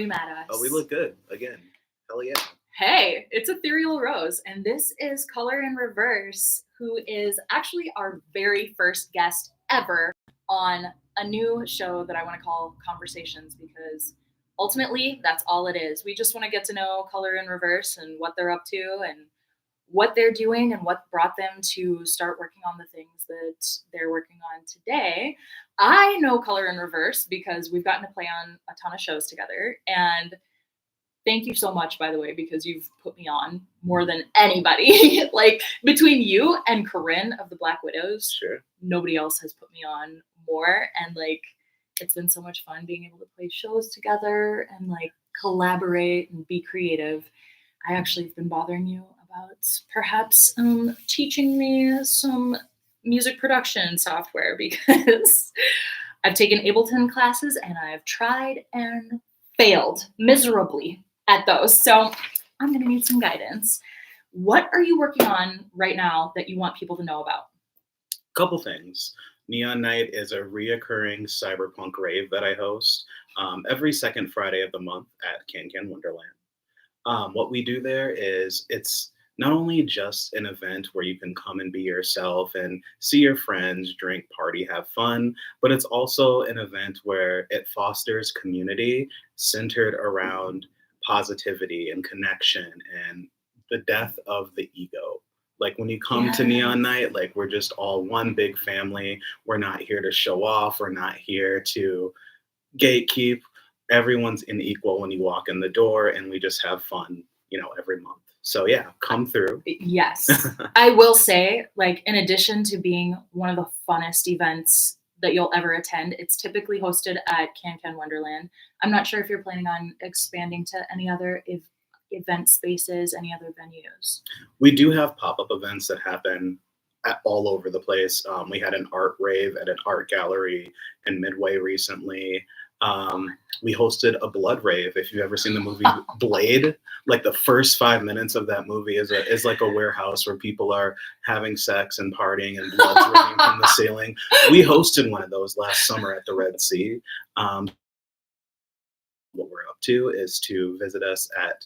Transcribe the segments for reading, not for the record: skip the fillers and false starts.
mad at Oh, we us. look good again. Hell yeah. Hey, it's Ethereal Rose, and this is Color in Reverse, who is actually our very first guest ever on a new show that I want to call Conversations, because ultimately that's all it is. We just want to get to know Color in Reverse and what they're up to and what they're doing and what brought them to start working on the things that they're working on today. I know Color in Reverse because we've gotten to play on a ton of shows together, and thank you so much, by the way, because you've put me on more than anybody. Like between you and Corinne of the Black Widows, Sure. nobody else has put me on more. And like, it's been so much fun being able to play shows together and like collaborate and be creative. I actually have been bothering you about perhaps teaching me some music production software because I've taken Ableton classes and I've tried and failed miserably at those. So I'm going to need some guidance. What are you working on right now that you want people to know about? Couple things. Neon Night is a reoccurring cyberpunk rave that I host every second Friday of the month at Can Can Wonderland. What we do there is it's not only just an event where you can come and be yourself and see your friends, drink, party, have fun, but it's also an event where it fosters community centered around positivity and connection and the death of the ego. Like when you come to Neon Yes. Night, like we're just all one big family. We're not here to show off. We're not here to gatekeep. Everyone's in equal when you walk in the door, and we just have fun, every month. So yeah, come through. Yes. I will say, like, in addition to being one of the funnest events that you'll ever attend, it's typically hosted at Can Can Wonderland. I'm not sure if you're planning on expanding to any other event spaces, any other venues. We do have pop-up events that happen all over the place. We had an art rave at an art gallery in Midway recently. We hosted a blood rave. If you've ever seen the movie Blade, like the first 5 minutes of that movie is like a warehouse where people are having sex and partying and blood's raining from the ceiling. We hosted one of those last summer at the Red Sea. What we're up to is to visit us at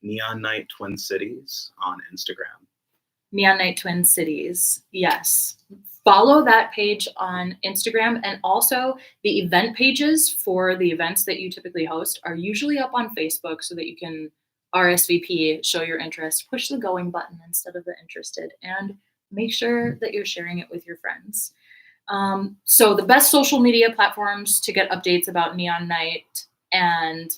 Neon Night Twin Cities on Instagram. Neon Night Twin Cities. Yes. Follow that page on Instagram, and also the event pages for the events that you typically host are usually up on Facebook so that you can RSVP, show your interest, push the going button instead of the interested, and make sure that you're sharing it with your friends. So the best social media platforms to get updates about Neon Night and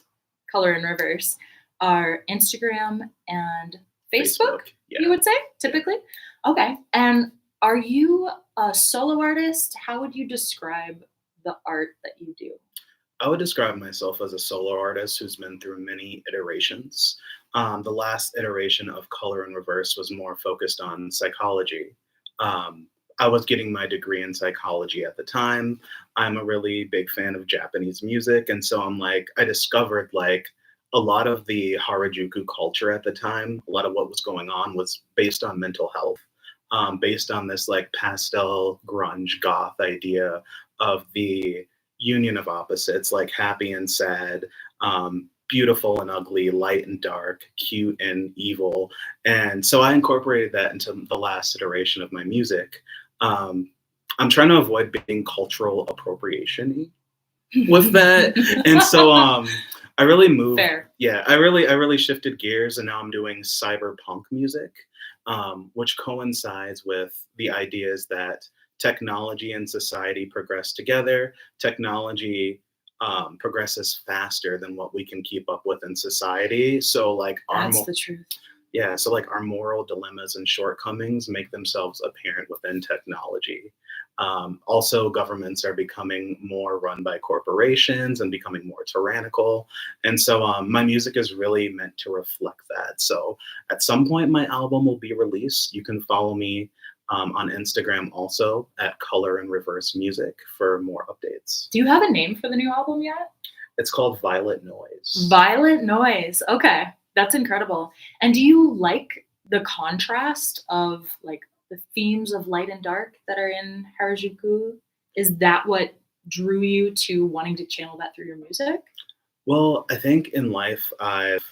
Color in Reverse are Instagram and Facebook. Yeah. You would say, typically? Okay. And are you a solo artist? How would you describe the art that you do? I would describe myself as a solo artist who's been through many iterations. The last iteration of Color in Reverse was more focused on psychology. I was getting my degree in psychology at the time. I'm a really big fan of Japanese music, and so I discovered like a lot of the Harajuku culture at the time, a lot of what was going on was based on mental health, based on this like pastel grunge goth idea of the union of opposites, like happy and sad, beautiful and ugly, light and dark, cute and evil. And so I incorporated that into the last iteration of my music. I'm trying to avoid being cultural appropriation with that. And so I really moved. Fair. Yeah, I really shifted gears, and now I'm doing cyberpunk music, which coincides with the ideas that technology and society progress together. Technology progresses faster than what we can keep up with in society. So like That's the truth. yeah, so like our moral dilemmas and shortcomings make themselves apparent within technology. Also, governments are becoming more run by corporations and becoming more tyrannical. And so my music is really meant to reflect that. So at some point, my album will be released. You can follow me on Instagram also at Color in Reverse Music for more updates. Do you have a name for the new album yet? It's called Violet Noise. Violet Noise. Okay. That's incredible. And do you like the contrast of like the themes of light and dark that are in Harajuku? Is that what drew you to wanting to channel that through your music? Well, I think in life I've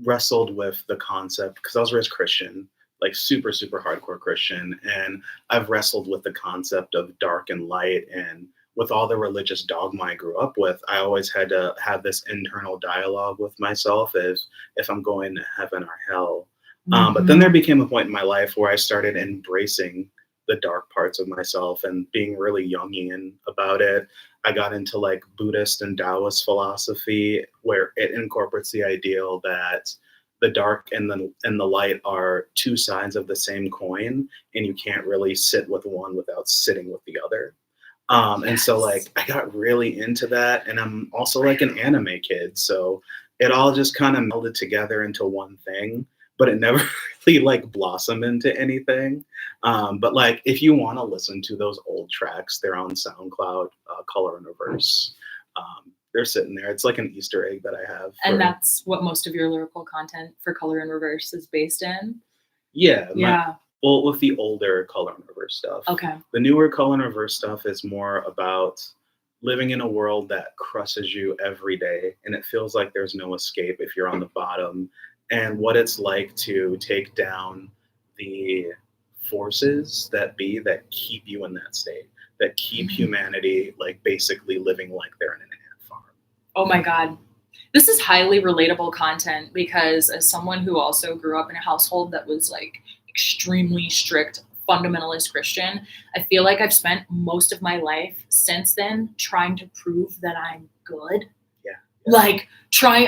wrestled with the concept because I was raised Christian, like super, super hardcore Christian. And I've wrestled with the concept of dark and light. And with all the religious dogma I grew up with, I always had to have this internal dialogue with myself as if I'm going to heaven or hell. But then there became a point in my life where I started embracing the dark parts of myself and being really Jungian about it. I got into like Buddhist and Taoist philosophy, where it incorporates the ideal that the dark and the light are two sides of the same coin, and you can't really sit with one without sitting with the other. And so like I got really into that, and I'm also like an anime kid, so it all just kind of melded together into one thing, but it never really like blossomed into anything. But like if you want to listen to those old tracks, they're on SoundCloud, Color and Reverse. They're sitting there. It's like an Easter egg that I have. And that's what most of your lyrical content for Color and Reverse is based in? Yeah. Yeah. Well, with the older Color and Reverse stuff. Okay. The newer Color and Reverse stuff is more about living in a world that crushes you every day, and it feels like there's no escape if you're on the bottom, and what it's like to take down the forces that keep you in that state, that keep humanity like basically living like they're in an ant farm. Oh my God. This is highly relatable content because as someone who also grew up in a household that was like extremely strict fundamentalist Christian, I feel like I've spent most of my life since then trying to prove that I'm good. Yeah. Like trying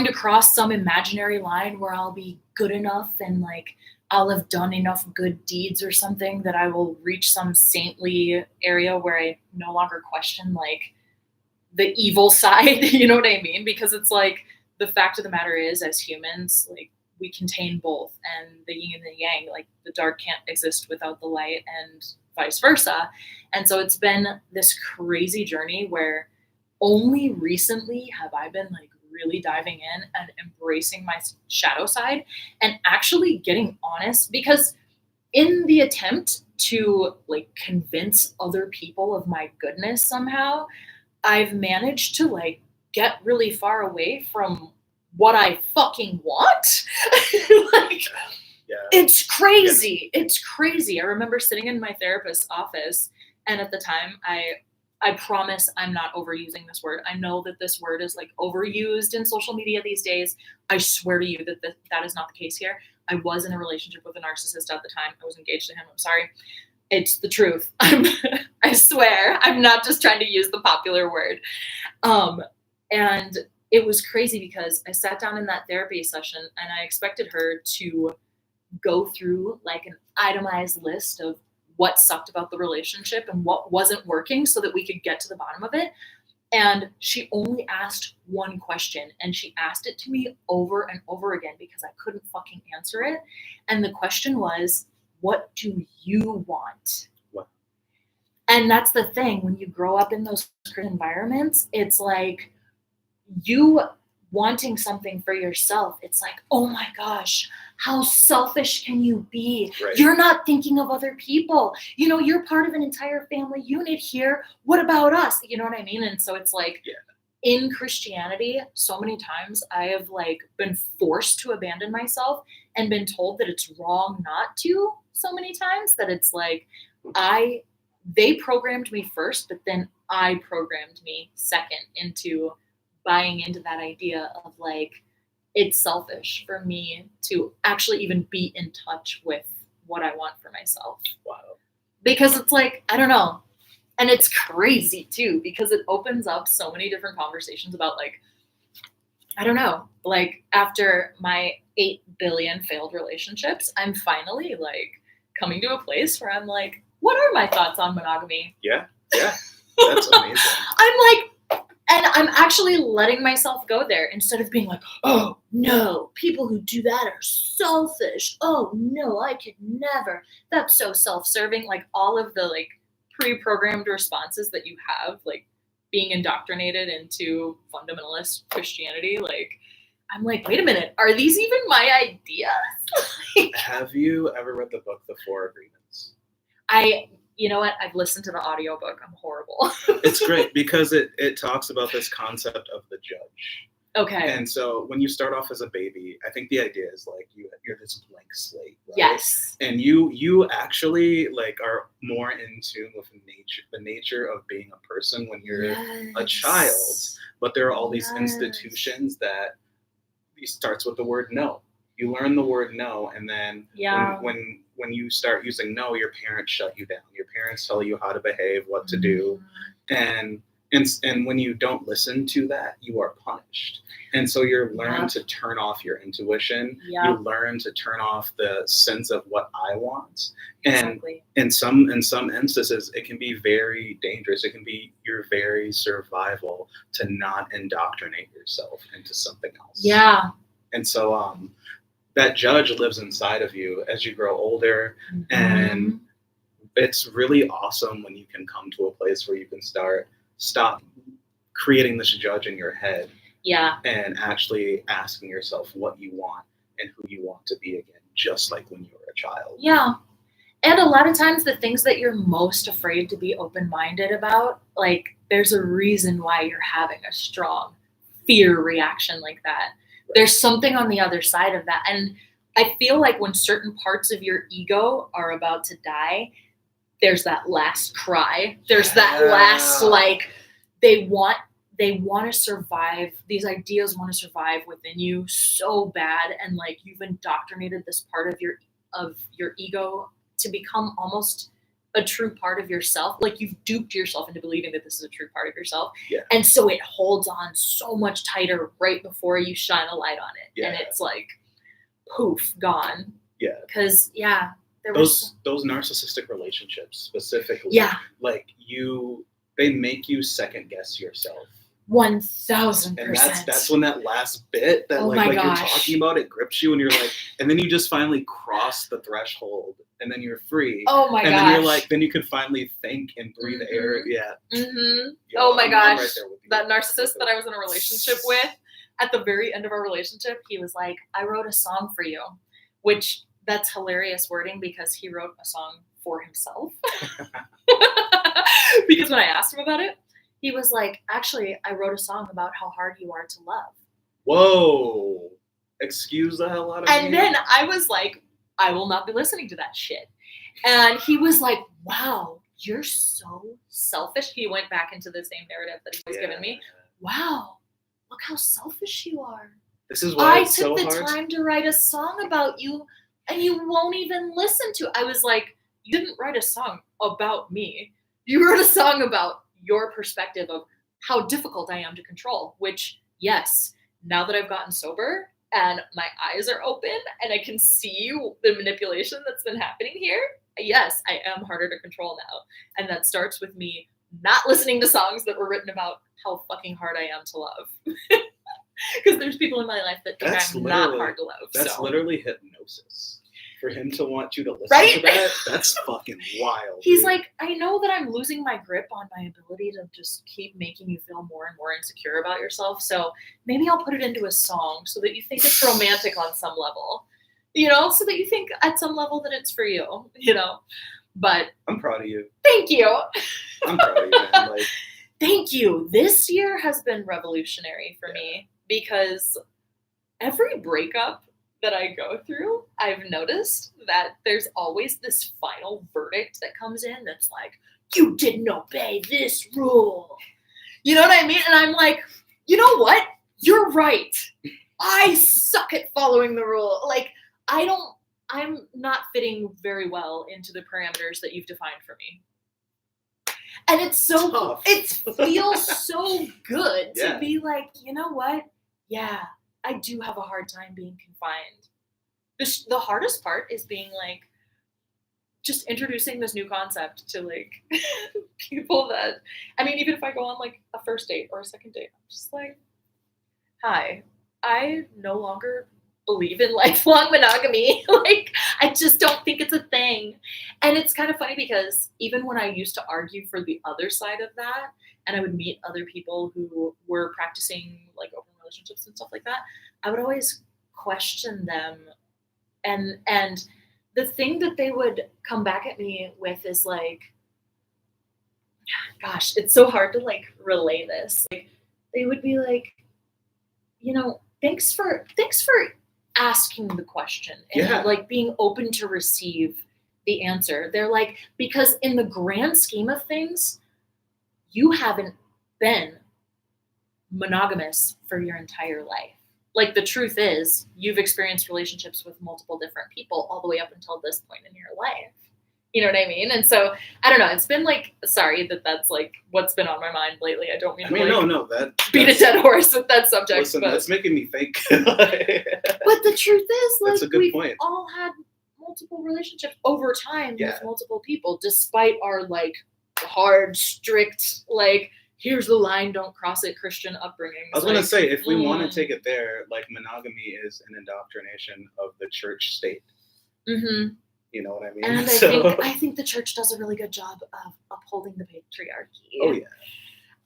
to cross some imaginary line where I'll be good enough and like I'll have done enough good deeds or something that I will reach some saintly area where I no longer question like the evil side, you know what I mean? Because it's like the fact of the matter is, as humans, like we contain both, and the yin and the yang, like the dark can't exist without the light and vice versa. And so it's been this crazy journey where only recently have I been like really diving in and embracing my shadow side and actually getting honest, because in the attempt to like convince other people of my goodness somehow, I've managed to like get really far away from what I fucking want. Like, Yeah. it's crazy. Yeah. It's crazy. I remember sitting in my therapist's office, and at the time, I promise I'm not overusing this word. I know that this word is like overused in social media these days. I swear to you that that is not the case here. I was in a relationship with a narcissist at the time. I was engaged to him. I'm sorry. It's the truth. I swear. I'm not just trying to use the popular word. And it was crazy because I sat down in that therapy session and I expected her to go through like an itemized list of what sucked about the relationship and what wasn't working so that we could get to the bottom of it. And she only asked one question, and she asked it to me over and over again because I couldn't fucking answer it. And the question was, what do you want? What? And that's the thing. When you grow up in those environments, it's like you wanting something for yourself. It's like, oh my gosh, how selfish can you be? Right. You're not thinking of other people. You know, you're part of an entire family unit here. What about us? You know what I mean? And so it's like, yeah. In Christianity, so many times I have like been forced to abandon myself and been told that it's wrong not to, so many times that it's like they programmed me first, but then I programmed me second into buying into that idea of like, it's selfish for me to actually even be in touch with what I want for myself. Wow. Because it's like, I don't know. And it's crazy too, because it opens up so many different conversations about like, I don't know, like after my 8 billion failed relationships, I'm finally like coming to a place where I'm like, what are my thoughts on monogamy? Yeah. That's amazing. I'm like, and I'm actually letting myself go there instead of being like, oh no, people who do that are selfish. Oh no, I could never. That's so self-serving. Like all of the like pre-programmed responses that you have, like being indoctrinated into fundamentalist Christianity. Like, I'm like, wait a minute, are these even my ideas? Have you ever read the book, The Four Agreements? I You know what? I've listened to the audiobook. I'm horrible. It's great because it talks about this concept of the judge. Okay. And so when you start off as a baby, I think the idea is like you're this blank slate, right? Yes. And you actually like are more in tune with the nature of being a person when you're a child. But there are all these institutions that it starts with the word no. You learn the word no, and then when you start using no, your parents shut you down. Your parents tell you how to behave, what to do, and when you don't listen to that, you are punished. And so you learn to turn off your intuition. You learn to turn off the sense of what I want. And in some instances, it can be very dangerous. It can be your very survival to not indoctrinate yourself into something else. Yeah. And so that judge lives inside of you as you grow older. And it's really awesome when you can come to a place where you can stop creating this judge in your head. Yeah. And actually asking yourself what you want and who you want to be again, just like when you were a child. Yeah. And a lot of times the things that you're most afraid to be open-minded about, like there's a reason why you're having a strong fear reaction like that. Right. There's something on the other side of that. And I feel like when certain parts of your ego are about to die, there's that last cry. There's that last, like, they want to survive. These ideas want to survive within you so bad. And like, you've indoctrinated this part of your ego to become almost a true part of yourself. Like you've duped yourself into believing that this is a true part of yourself. Yeah. And so it holds on so much tighter right before you shine a light on it. Yeah. And it's like, poof, gone. Yeah. Because those narcissistic relationships specifically, like they make you second guess yourself. 1,000%. And that's when that last bit that like you're talking about, it grips you and you're like, and then you just finally cross the threshold and then you're free. Oh my gosh. And then you're like, then you can finally think and breathe air. Yeah. Oh my gosh. Right there with you. That narcissist that I was in a relationship with, at the very end of our relationship, he was like, I wrote a song for you, which that's hilarious wording because he wrote a song for himself. Because when I asked him about it, he was like, actually, I wrote a song about how hard you are to love. Whoa. Excuse the hell out of me. And then I was like, I will not be listening to that shit. And he was like, wow, you're so selfish. He went back into the same narrative that he was giving me. Wow, look how selfish you are. This is why I took the time to write a song about you and you won't even listen to it. I was like, you didn't write a song about me. You wrote a song about your perspective of how difficult I am to control, which, yes, now that I've gotten sober and my eyes are open and I can see the manipulation that's been happening here, yes, I am harder to control now. And that starts with me not listening to songs that were written about how fucking hard I am to love. Because there's people in my life that think I'm not hard to love. That's literally hypnosis. For him to want you to listen to that, that's fucking wild. He's like, I know that I'm losing my grip on my ability to just keep making you feel more and more insecure about yourself. So maybe I'll put it into a song so that you think it's romantic on some level, so that you think at some level that it's for you, But I'm proud of you. Thank you. I'm proud of you, man. Like, thank you. This year has been revolutionary for me because every breakup that I go through, I've noticed that there's always this final verdict that comes in that's like, you didn't obey this rule. You know what I mean? And I'm like, you know what? You're right. I suck at following the rule. Like, I'm not fitting very well into the parameters that you've defined for me. And it's so tough. It feels so good to be like, you know what? Yeah, I do have a hard time being confined. The hardest part is being like, just introducing this new concept to like people that, I mean, even if I go on like a first date or a second date, I'm just like, hi, I no longer believe in lifelong monogamy. Like, I just don't think it's a thing. And it's kind of funny because even when I used to argue for the other side of that, and I would meet other people who were practicing like open relationships and stuff like that, I would always question them. And the thing that they would come back at me with is like, Gosh, it's so hard to like relay this. Like they would be like, thanks for asking the question and Yeah. like being open to receive the answer. They're like, because in the grand scheme of things, you haven't been monogamous for your entire life. Like the truth is, you've experienced relationships with multiple different people all the way up until this point in your life. You know what I mean? And so I don't know. It's been like, sorry that's like what's been on my mind lately. I don't mean I to mean, like no, beat a dead horse with that subject. Listen, but that's making me think. but the truth is, That's a like good we've point. all had multiple relationships over time Yeah. with multiple people, despite our like hard, strict, like here's the line, don't cross it Christian upbringing. I was gonna say, if we want to take it there, like monogamy is an indoctrination of the church state. Mm-hmm. You know what I mean? And I think the church does a really good job of upholding the patriarchy. Oh yeah.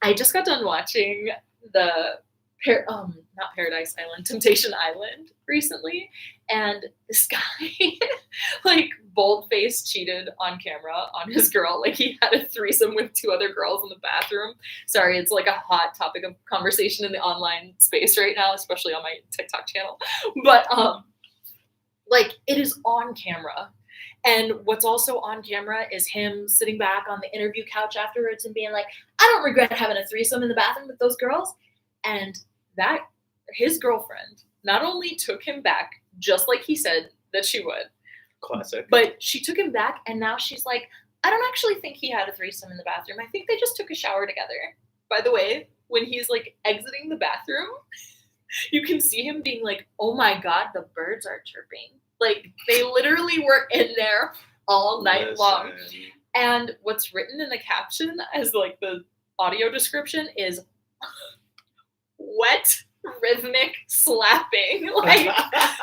I just got done watching the not Paradise Island, Temptation Island recently, and this guy like bold-faced cheated on camera on his girl. Like he had a threesome with 2 other girls in the bathroom. Sorry, it's like a hot topic of conversation in the online space right now, especially on my TikTok channel. But like it is on camera. And what's also on camera is him sitting back on the interview couch afterwards and being like, I don't regret having a threesome in the bathroom with those girls. And that his girlfriend not only took him back, just like he said that she would. Classic. But she took him back, and now she's like, I don't actually think he had a threesome in the bathroom. I think they just took a shower together. By the way, when he's like exiting the bathroom, you can see him being like, oh my God, the birds are chirping. Like they literally were in there all night long. And what's written in the caption as like the audio description is wet rhythmic slapping. Like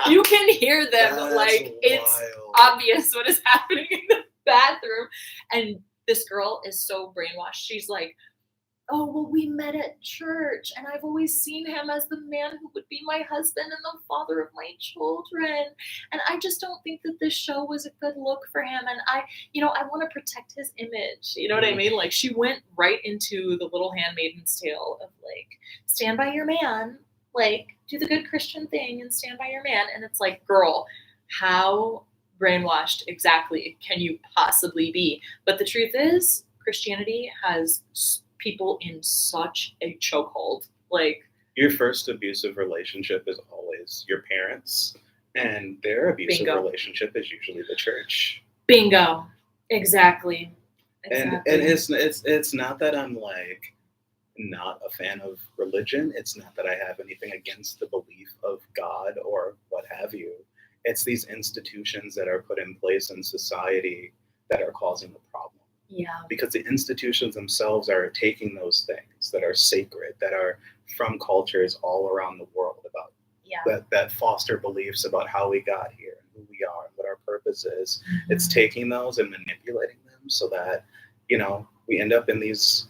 you can hear them. That's like wild. It's obvious what is happening in the bathroom. And this girl is so brainwashed. She's like, oh, well, we met at church, and I've always seen him as the man who would be my husband and the father of my children. And I just don't think that this show was a good look for him. And I want to protect his image. You know what I mean? Like, she went right into the little handmaiden's tale of, like, stand by your man, like, do the good Christian thing and stand by your man. And it's like, girl, how brainwashed exactly can you possibly be? But the truth is, Christianity has people in such a chokehold. Like your first abusive relationship is always your parents, and their abusive relationship is usually the church. Bingo. Exactly. And it's not that I'm like not a fan of religion. It's not that I have anything against the belief of God or what have you. It's these institutions that are put in place in society that are causing the problem. Yeah. Because the institutions themselves are taking those things that are sacred, that are from cultures all around the world about that foster beliefs about how we got here and who we are and what our purpose is. Mm-hmm. It's taking those and manipulating them so that, we end up in these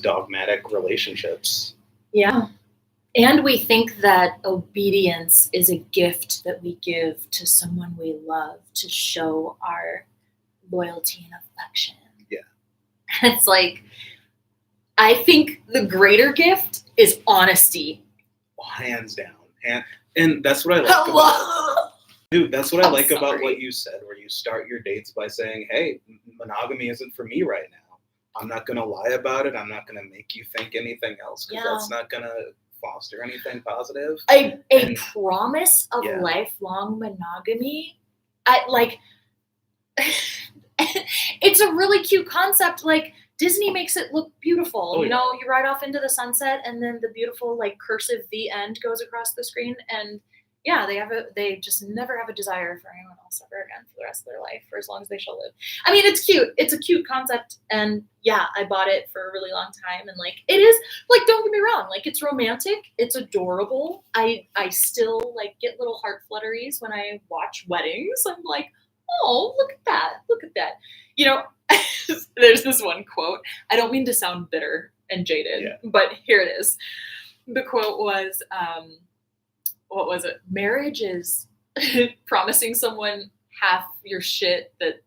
dogmatic relationships. Yeah. And we think that obedience is a gift that we give to someone we love to show our loyalty and affection. It's like, I think the greater gift is honesty. Hands down. And that's what I like about dude, that's what I like about what you said, where you start your dates by saying, hey, monogamy isn't for me right now. I'm not going to lie about it. I'm not going to make you think anything else, because that's not going to foster anything positive. A promise of lifelong monogamy. It's a really cute concept. Like Disney makes it look beautiful. You ride off into the sunset, and then the beautiful like cursive "the end" goes across the screen, and they just never have a desire for anyone else ever again for the rest of their life, for as long as they shall live. I mean, it's cute. It's a cute concept, and I bought it for a really long time, and like it is like, don't get me wrong, like it's romantic, it's adorable. I still like get little heart flutteries when I watch weddings. I'm like, oh, look at that. There's this one quote. I don't mean to sound bitter and jaded, but here it is. The quote was, what was it? Marriage is promising someone half your shit that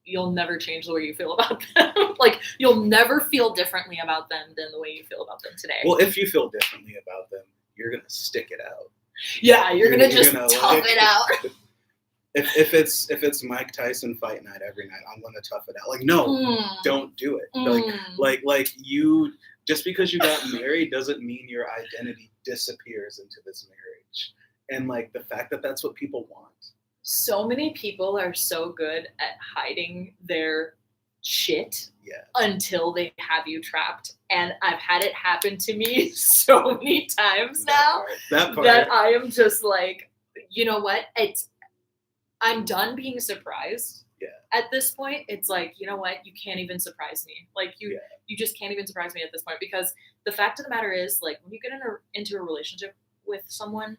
you'll never change the way you feel about them. Like, you'll never feel differently about them than the way you feel about them today. Well, if you feel differently about them, you're gonna stick it out. Yeah, you're gonna just gonna, tough like, it out. if it's Mike Tyson fight night every night, I'm gonna tough it out. Like, no, don't do it. Like you, just because you got married doesn't mean your identity disappears into this marriage. And like the fact that that's what people want. So many people are so good at hiding their shit Yeah. until they have you trapped. And I've had it happen to me so many times now That part. that I am just like, you know what? I'm done being surprised. Yeah. At this point, it's like, you know what? You can't even surprise me. Like you just can't even surprise me at this point, because the fact of the matter is, like, when you get into a relationship with someone,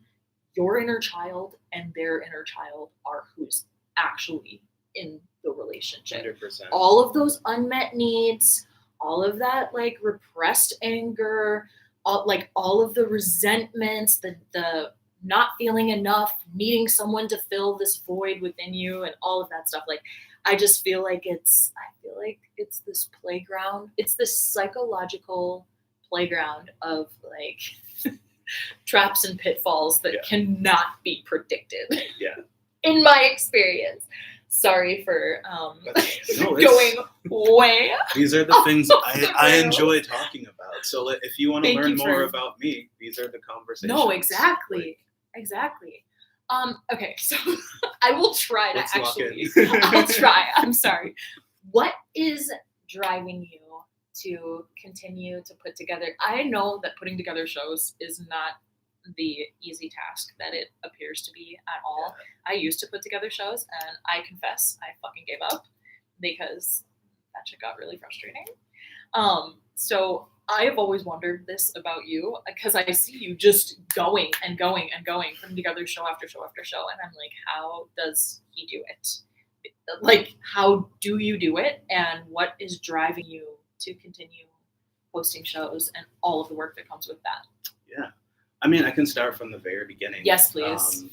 your inner child and their inner child are who's actually in the relationship. 100%. All of those unmet needs, all of that like repressed anger, all of the resentments, the not feeling enough, needing someone to fill this void within you, and all of that stuff. Like, I feel like it's this playground. It's this psychological playground of like traps and pitfalls that cannot be predicted. Yeah. In my experience. Sorry for No, going way. These are the things I enjoy talking about. So if you want to learn more about me, these are the conversations. No, exactly. Exactly. Okay, so I will try to actually. I'll try. I'm sorry. What is driving you to continue to put together? I know that putting together shows is not the easy task that it appears to be at all. I used to put together shows, and I confess I fucking gave up because that shit got really frustrating. So I have always wondered this about you, because I see you just going and going and going, putting together show after show after show, and I'm like, how does he do it? Like, how do you do it, and what is driving you to continue hosting shows and all of the work that comes with that? Yeah. I mean, I can start from the very beginning. Yes, please.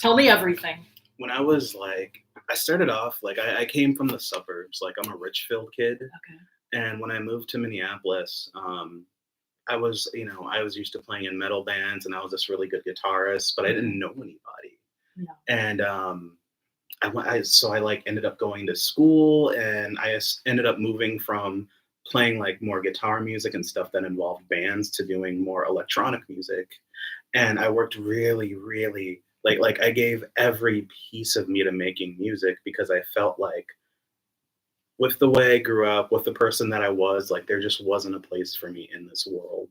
Tell me everything. When I was like, I started off, like, I came from the suburbs. Like, I'm a Richfield kid. Okay. And when I moved to Minneapolis, I was used to playing in metal bands, and I was this really good guitarist, but I didn't know anybody. No. And I like ended up going to school, and I ended up moving from playing like more guitar music and stuff that involved bands to doing more electronic music. And I worked really, really like I gave every piece of me to making music, because I felt like with the way I grew up, with the person that I was, like, there just wasn't a place for me in this world.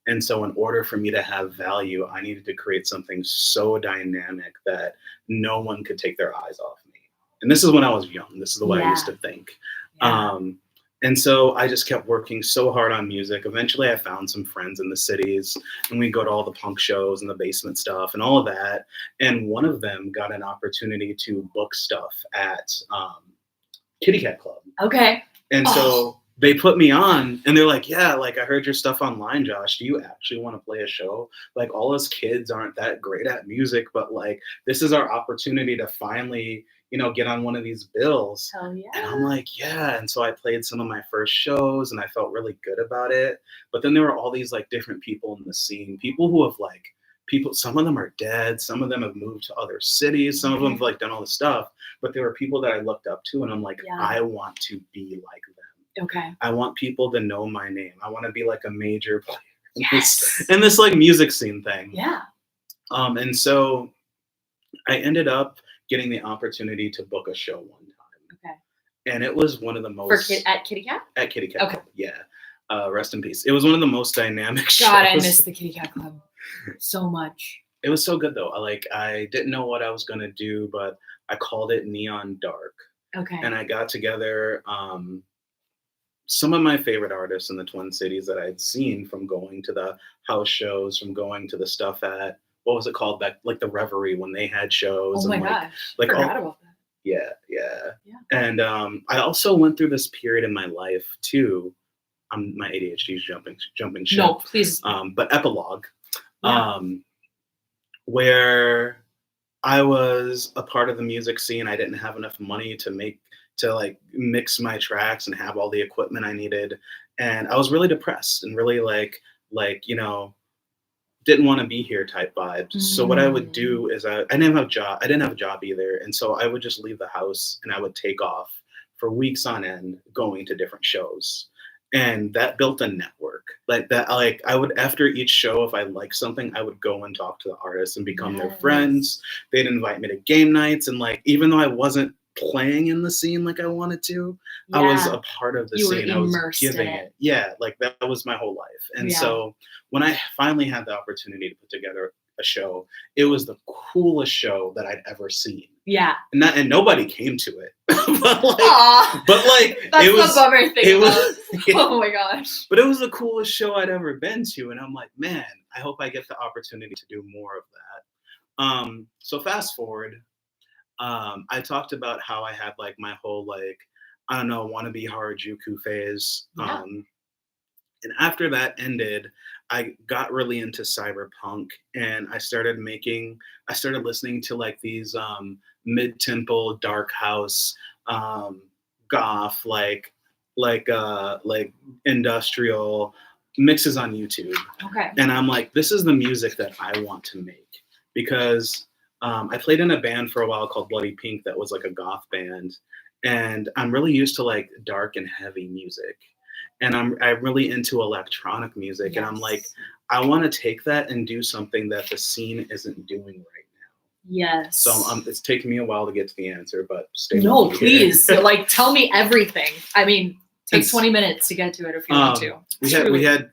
And so in order for me to have value, I needed to create something so dynamic that no one could take their eyes off me. And this is when I was young. This is the way I used to think. Yeah. And so I just kept working so hard on music. Eventually I found some friends in the cities, and we'd go to all the punk shows and the basement stuff and all of that. And one of them got an opportunity to book stuff at Kitty Cat Club. Okay. And so they put me on, and they're like, yeah, like, I heard your stuff online, Josh. Do you actually want to play a show? Like, all us kids aren't that great at music, but like, this is our opportunity to finally, get on one of these bills. Hell yeah. And I'm like, yeah. And so I played some of my first shows, and I felt really good about it. But then there were all these like different people in the scene, people who have some of them are dead. Some of them have moved to other cities. Some of them have like done all this stuff, but there were people that I looked up to, and I'm like, I want to be like them. Okay. I want people to know my name. I want to be like a major player Yes. in this like music scene thing. Yeah. And so I ended up getting the opportunity to book a show one time. Okay. And it was one of the most at Kitty Cat? At Kitty Cat Okay. Club. Yeah. Rest in peace. It was one of the most dynamic shows. God, I miss the Kitty Cat Club so much. It was so good though. I didn't know what I was gonna do, but I called it Neon Dark. Okay. And I got together some of my favorite artists in the Twin Cities that I'd seen from going to the house shows, from going to the stuff at, what was it called, that like the Reverie, when they had shows. Oh my gosh. Forgot about that. Yeah. And I also went through this period in my life too. My ADHD is jumping ship. No, please. But Epilogue, where I was a part of the music scene. I didn't have enough money to make like mix my tracks and have all the equipment I needed. And I was really depressed and really like, didn't want to be here type vibes. So what I would do is I didn't have a job. I didn't have a job either. And so I would just leave the house and I would take off for weeks on end going to different shows. And that built a network like that. Like I would, after each show, if I liked something, I would go and talk to the artists and become their friends. They'd invite me to game nights. And like, even though I wasn't playing in the scene like I wanted to, I was a part of the scene. I was giving it. Yeah, like that was my whole life. And so when I finally had the opportunity to put together a show, it was the coolest show that I'd ever seen. Yeah. And nobody came to it. but like that's it was the bummer thing yeah. Oh my gosh. But it was the coolest show I'd ever been to. And I'm like, man, I hope I get the opportunity to do more of that. So fast forward, I talked about how I had like my whole like, I don't know, wannabe Harajuku phase. Yeah. And after that ended, I got really into cyberpunk and I started listening to like these mid-tempo dark house goth like industrial mixes on YouTube. Okay. And I'm like, this is the music that I want to make, because I played in a band for a while called Bloody Pink that was like a goth band, and I'm really used to like dark and heavy music. And I'm really into electronic music, and I'm like, I want to take that and do something that the scene isn't doing right now. Yes. So it's taking me a while to get to the answer, but stay. No, please, like tell me everything. I mean, take 20 minutes to get to it if you want to.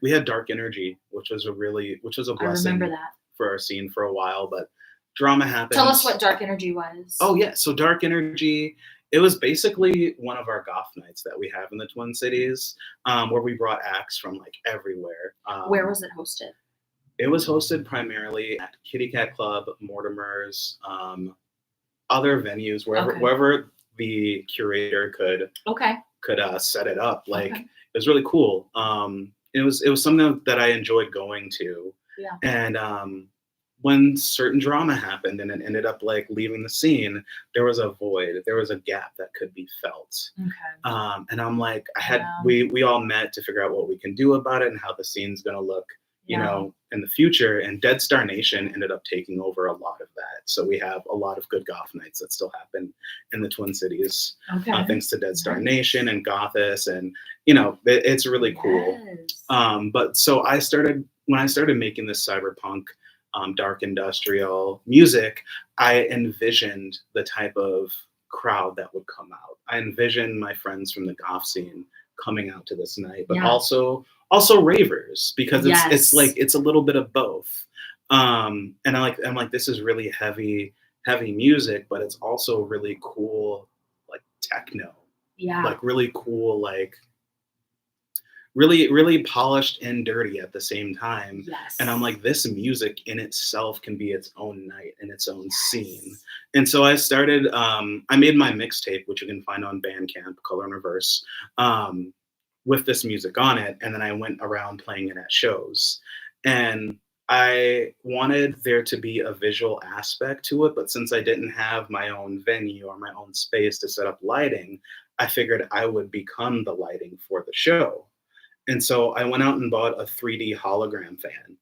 We had Dark Energy, which was a blessing. I remember that for our scene for a while, but drama happened. Tell us what Dark Energy was. Oh yeah, so Dark Energy. It was basically one of our goth nights that we have in the Twin Cities, where we brought acts from like everywhere. Where was it hosted? It was hosted primarily at Kitty Cat Club, Mortimer's, other venues, wherever the curator could set it up. Like it was really cool. It was something that I enjoyed going to. Yeah. And when certain drama happened and it ended up like leaving the scene, there was a void, there was a gap that could be felt. Okay. And I'm like, we all met to figure out what we can do about it and how the scene's gonna look, you know, in the future. And Dead Star Nation ended up taking over a lot of that. So we have a lot of good goth nights that still happen in the Twin Cities, thanks to Dead Star Nation and Gothis, and you know, it's really cool. But so when I started making this cyberpunk, dark industrial music, I envisioned the type of crowd that would come out. I envisioned my friends from the goth scene coming out to this night, but also ravers, because it's like it's a little bit of both. And I'm like, this is really heavy music, but it's also really cool, like techno. Yeah. Like really cool, like really polished and dirty at the same time. Yes. And I'm like, this music in itself can be its own night and its own scene. And so I started, I made my mixtape, which you can find on Bandcamp, Color and Reverse, with this music on it. And then I went around playing it at shows. And I wanted there to be a visual aspect to it, but since I didn't have my own venue or my own space to set up lighting, I figured I would become the lighting for the show. And so I went out and bought a 3D hologram fan.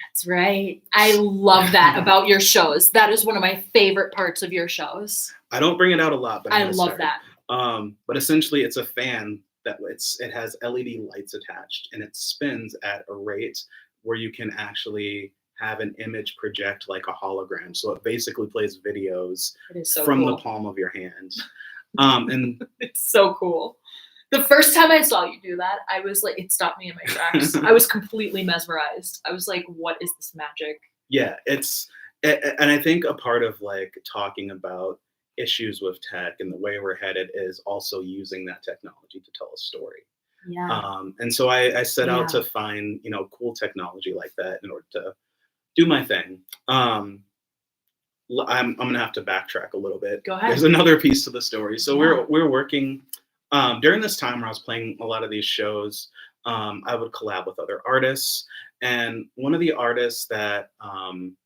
That's right. I love that about your shows. That is one of my favorite parts of your shows. I don't bring it out a lot, but I love that. But essentially it's a fan that it has LED lights attached, and it spins at a rate where you can actually have an image project like a hologram. So it basically plays videos from the palm of your hand. And it's so cool. The first time I saw you do that, I was like, it stopped me in my tracks. I was completely mesmerized. I was like, what is this magic? Yeah, and I think a part of like talking about issues with tech and the way we're headed is also using that technology to tell a story. Yeah. And so I set out to find, you know, cool technology like that in order to do my thing. I'm gonna have to backtrack a little bit. Go ahead. There's another piece to the story. So we're working. During this time where I was playing a lot of these shows, I would collab with other artists. And one of the artists that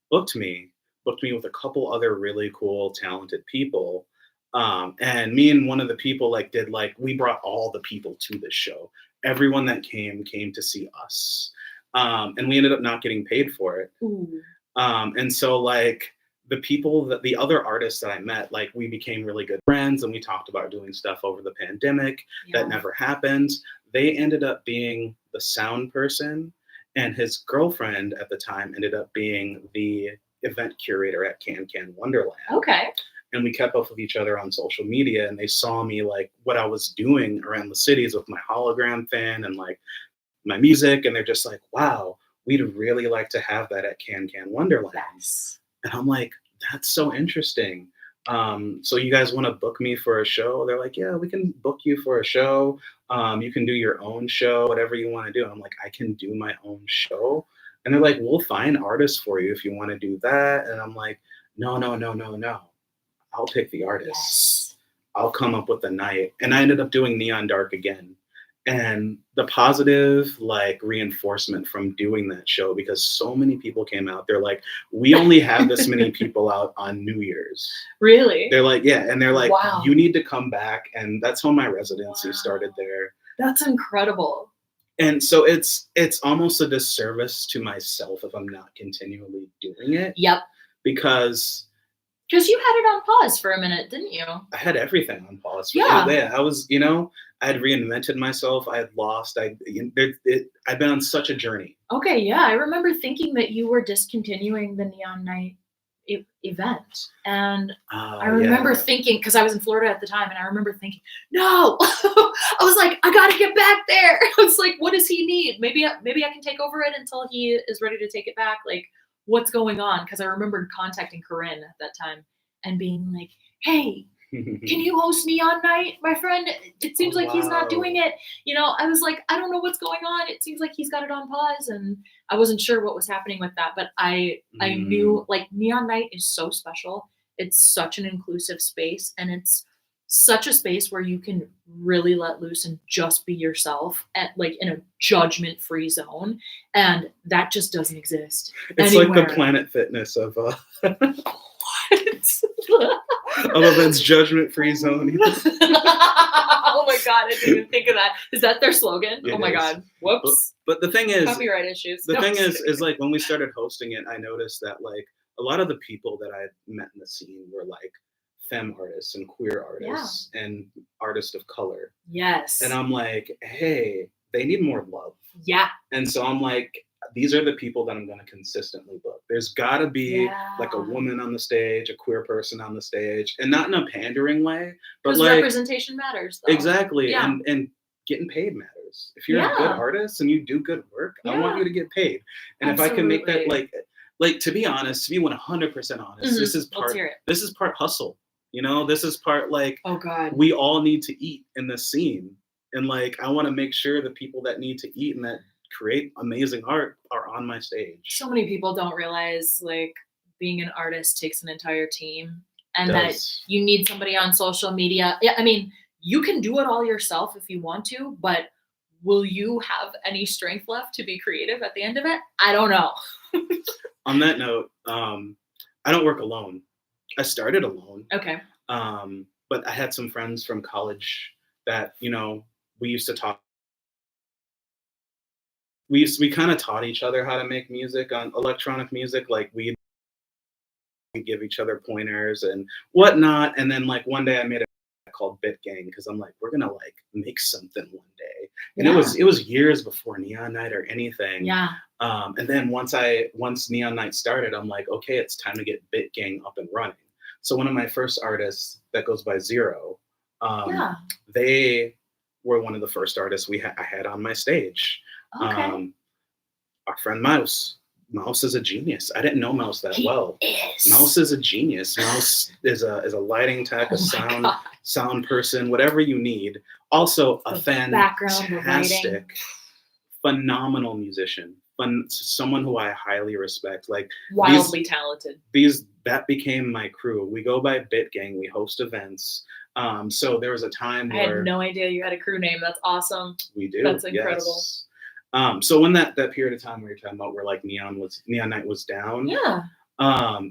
booked me with a couple other really cool, talented people. And me and one of the people like did like we brought all the people to this show. Everyone that came to see us, and we ended up not getting paid for it. Ooh. And so like the other artists that I met, like we became really good friends, and we talked about doing stuff over the pandemic that never happened. They ended up being the sound person, and his girlfriend at the time ended up being the event curator at Can Wonderland. Okay. And we kept up with each other on social media, and they saw me like what I was doing around the cities with my hologram fan and like my music, and they're just like, wow, we'd really like to have that at Can Wonderland. Yes. And I'm like, that's so interesting. So you guys want to book me for a show? They're like, yeah, we can book you for a show. You can do your own show, whatever you want to do. I'm like, I can do my own show. And they're like, we'll find artists for you if you want to do that. And I'm like, no. I'll pick the artists. Yes. I'll come up with the night. And I ended up doing Neon Dark again. And the positive like reinforcement from doing that show, because so many people came out, they're like, we only have this many people out on New Year's. Really? They're like, yeah. And they're like, wow. You need to come back. And that's when my residency started there. That's incredible. And so it's almost a disservice to myself if I'm not continually doing it. Yep. Because you had it on pause for a minute, didn't you? I had everything on pause. Yeah. I was, I had reinvented myself. I had lost. I'd been on such a journey. Okay, yeah. I remember thinking that you were discontinuing the Neon Night event. And I remember thinking, because I was in Florida at the time, and I remember thinking, no. I was like, I got to get back there. I was like, what does he need? Maybe I can take over it until he is ready to take it back. Like, what's going on? Because I remember contacting Corinne at that time and being like, hey, can you host Neon Night, my friend? It seems like he's not doing it. I was like, I don't know what's going on. It seems like he's got it on pause, and I wasn't sure what was happening with that. But I knew like Neon Night is so special. It's such an inclusive space, and it's such a space where you can really let loose and just be yourself at like in a judgment-free zone, and that just doesn't exist it's anywhere. Like the Planet Fitness of of events judgment-free zone. Oh my god, I didn't even think of that. Is that their slogan? It oh my is. god, whoops. But the thing is, copyright issues. The thing is like when we started hosting it, I noticed that like a lot of the people that I had met in the scene were like femme artists and queer artists and artists of color. Yes. And I'm like, hey, they need more love. Yeah. And so I'm like, these are the people that I'm going to consistently book. There's got to be like a woman on the stage, a queer person on the stage, and not in a pandering way, but like representation matters. Though. Exactly. Yeah. And getting paid matters. If you're a good artist and you do good work, I want you to get paid. And if I can make that like to be honest, to be 100% honest, this is part hustle. This is part like, oh God, we all need to eat in this scene. And like, I want to make sure the people that need to eat and that create amazing art are on my stage. So many people don't realize like being an artist takes an entire team, and that you need somebody on social media. Yeah, I mean, you can do it all yourself if you want to, but will you have any strength left to be creative at the end of it? I don't know. On that note, I don't work alone. I started alone. Okay. But I had some friends from college that, we used to talk. We kind of taught each other how to make music on electronic music. Like we give each other pointers and whatnot. And then like one day I made a called Bit Gang because I'm like, we're gonna like make something one day. And it was years before Neon Night or anything. Yeah. And then once Neon Night started, I'm like, okay, it's time to get Bit Gang up and running. So one of my first artists that goes by Zero, they were one of the first artists I had on my stage. Okay. Our friend Mouse is a genius. I didn't know Mouse that well. Mouse is a genius. Mouse is a lighting tech, a sound person, whatever you need. Also a fantastic, phenomenal musician. Someone who I highly respect. Like wildly talented. That became my crew. We go by Bit Gang. We host events. So there was a time where I had no idea you had a crew name. That's awesome. We do. That's incredible. Yes. So when that period of time where you're talking about where like Neon Night was down,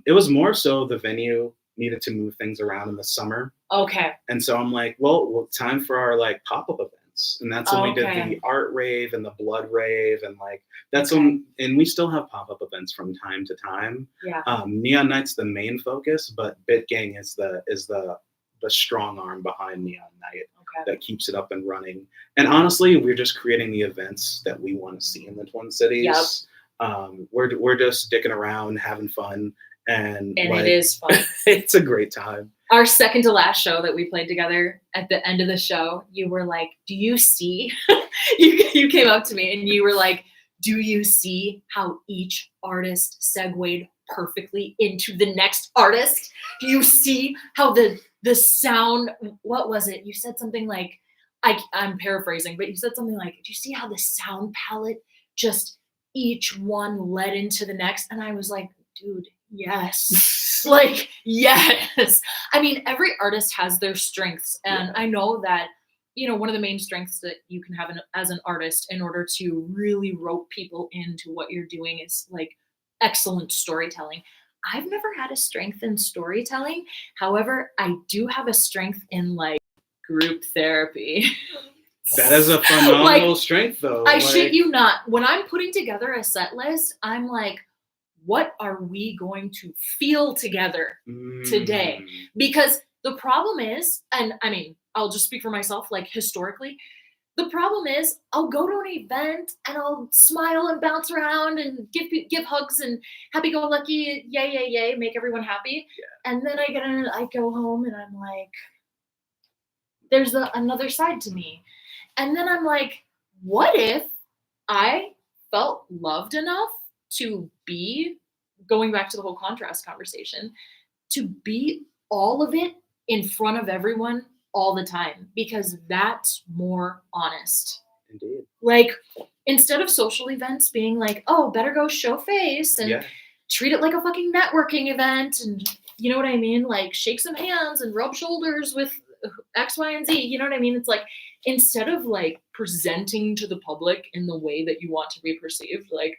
it was more so the venue needed to move things around in the summer. Okay. And so I'm like, well, time for our like pop-up events. And that's when we did the art rave and the blood rave. And like, that's when, and we still have pop-up events from time to time. Yeah. Neon Night's the main focus, but Bit Gang is the strong arm behind Neon Night that keeps it up and running. And honestly, we're just creating the events that we want to see in the Twin Cities. Yep. We're just dicking around, having fun. And like, it is fun. It's a great time. Our second to last show that we played together, at the end of the show, you were like, do you see? you came up to me and you were like, do you see how each artist segued perfectly into the next artist? Do you see how the sound, what was it? You said something like, I'm paraphrasing, but you said something like, do you see how the sound palette just each one led into the next? And I was like, dude, yes. Like, yes. I mean, every artist has their strengths. And I know that, you know, one of the main strengths that you can have as an artist in order to really rope people into what you're doing is like excellent storytelling. I've never had a strength in storytelling. However, I do have a strength in like group therapy. That is a phenomenal strength though. I shit you not. When I'm putting together a set list, I'm like, what are we going to feel together today? Because the problem is, and I mean, I'll just speak for myself, like historically, the problem is I'll go to an event and I'll smile and bounce around and give hugs and happy-go-lucky, yay, yay, yay, make everyone happy. Yeah. And then I go home and I'm like, there's another side to me. And then I'm like, what if I felt loved enough to be, going back to the whole contrast conversation, to be all of it in front of everyone all the time, because that's more honest. Indeed. Like, instead of social events being like, oh, better go show face and treat it like a fucking networking event, and you know what I mean? Like, shake some hands and rub shoulders with X, Y, and Z. You know what I mean? It's like, instead of like presenting to the public in the way that you want to be perceived, like,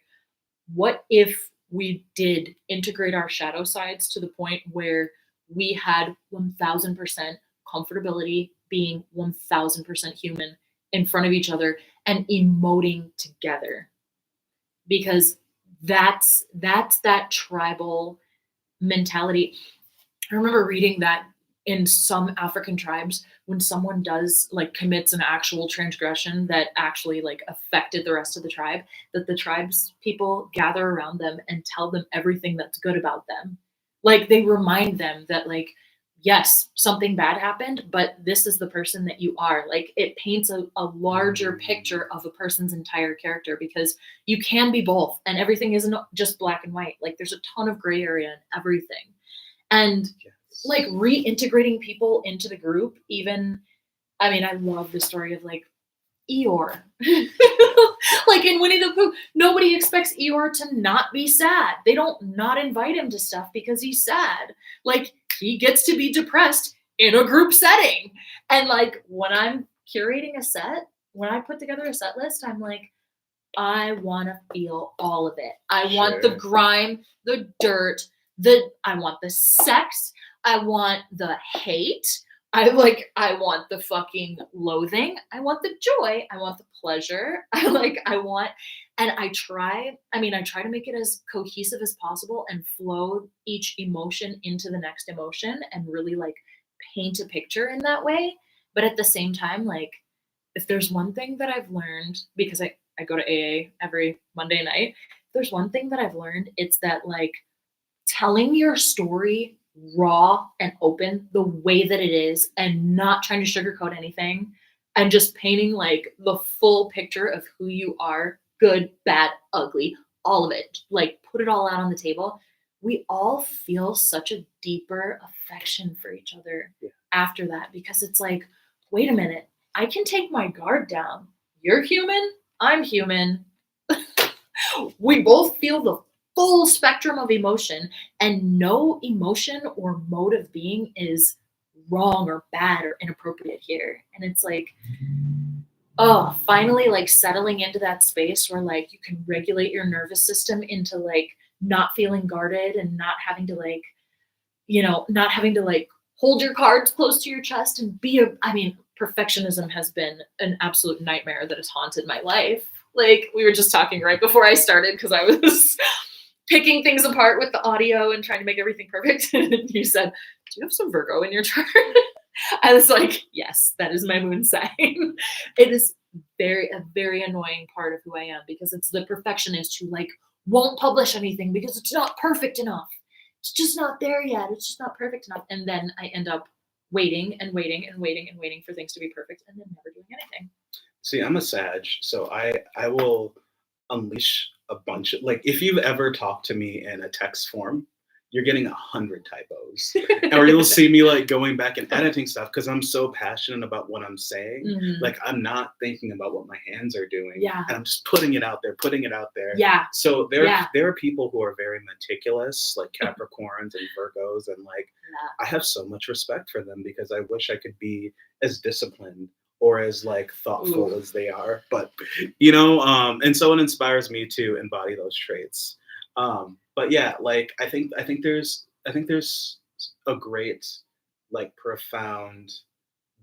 what if we did integrate our shadow sides to the point where we had 1000% comfortability being 1000% human in front of each other and emoting together? Because that's that tribal mentality. I remember reading that in some African tribes, when someone does like commits an actual transgression that actually like affected the rest of the tribe, that the tribe's people gather around them and tell them everything that's good about them. Like, they remind them that like, yes, something bad happened, but this is the person that you are. Like, it paints a larger picture of a person's entire character, because you can be both and everything isn't just black and white. Like, there's a ton of gray area in everything. And like reintegrating people into the group, even, I mean, I love the story of like Eeyore. Like in Winnie the Pooh, nobody expects Eeyore to not be sad. They don't not invite him to stuff because he's sad. Like, he gets to be depressed in a group setting. And like, when I'm curating a set, when I put together a set list, I'm like, I want to feel all of it. I want the grime, the dirt, I want the sex, I want the hate, I want the fucking loathing, I want the joy, I want the pleasure, and I try to make it as cohesive as possible and flow each emotion into the next emotion and really like paint a picture in that way. But at the same time, like, if there's one thing that I've learned, because I go to AA every Monday night, if there's one thing that I've learned, it's that like telling your story raw and open the way that it is and not trying to sugarcoat anything and just painting like the full picture of who you are, good, bad, ugly, all of it, like put it all out on the table. We all feel such a deeper affection for each other after that, because it's like, wait a minute, I can take my guard down. You're human, I'm human. We both feel the full spectrum of emotion, and no emotion or mode of being is wrong or bad or inappropriate here. And it's like, oh, finally like settling into that space where like you can regulate your nervous system into like not feeling guarded and not having to like not having to like hold your cards close to your chest and perfectionism has been an absolute nightmare that has haunted my life. Like we were just talking right before I started because I was picking things apart with the audio and trying to make everything perfect. And you said, do you have some Virgo in your chart? I was like, yes, that is my moon sign. It is a very annoying part of who I am because it's the perfectionist who like won't publish anything because it's not perfect enough. It's just not there yet. It's just not perfect enough. And then I end up waiting and waiting and waiting and waiting for things to be perfect and then never doing anything. See, I'm a Sag, so I will unleash a bunch of, like, if you've ever talked to me in a text form, you're getting 100 typos, or you'll see me like going back and editing stuff because I'm so passionate about what I'm saying. Mhm. Like I'm not thinking about what my hands are doing, Yeah. and I'm just putting it out there. Yeah. So Yeah. there are people who are very meticulous, like Capricorns and Virgos, and like I have so much respect for them because I wish I could be as disciplined or as like thoughtful as they are. But and so it inspires me to embody those traits. But yeah, like I think there's a great, like, profound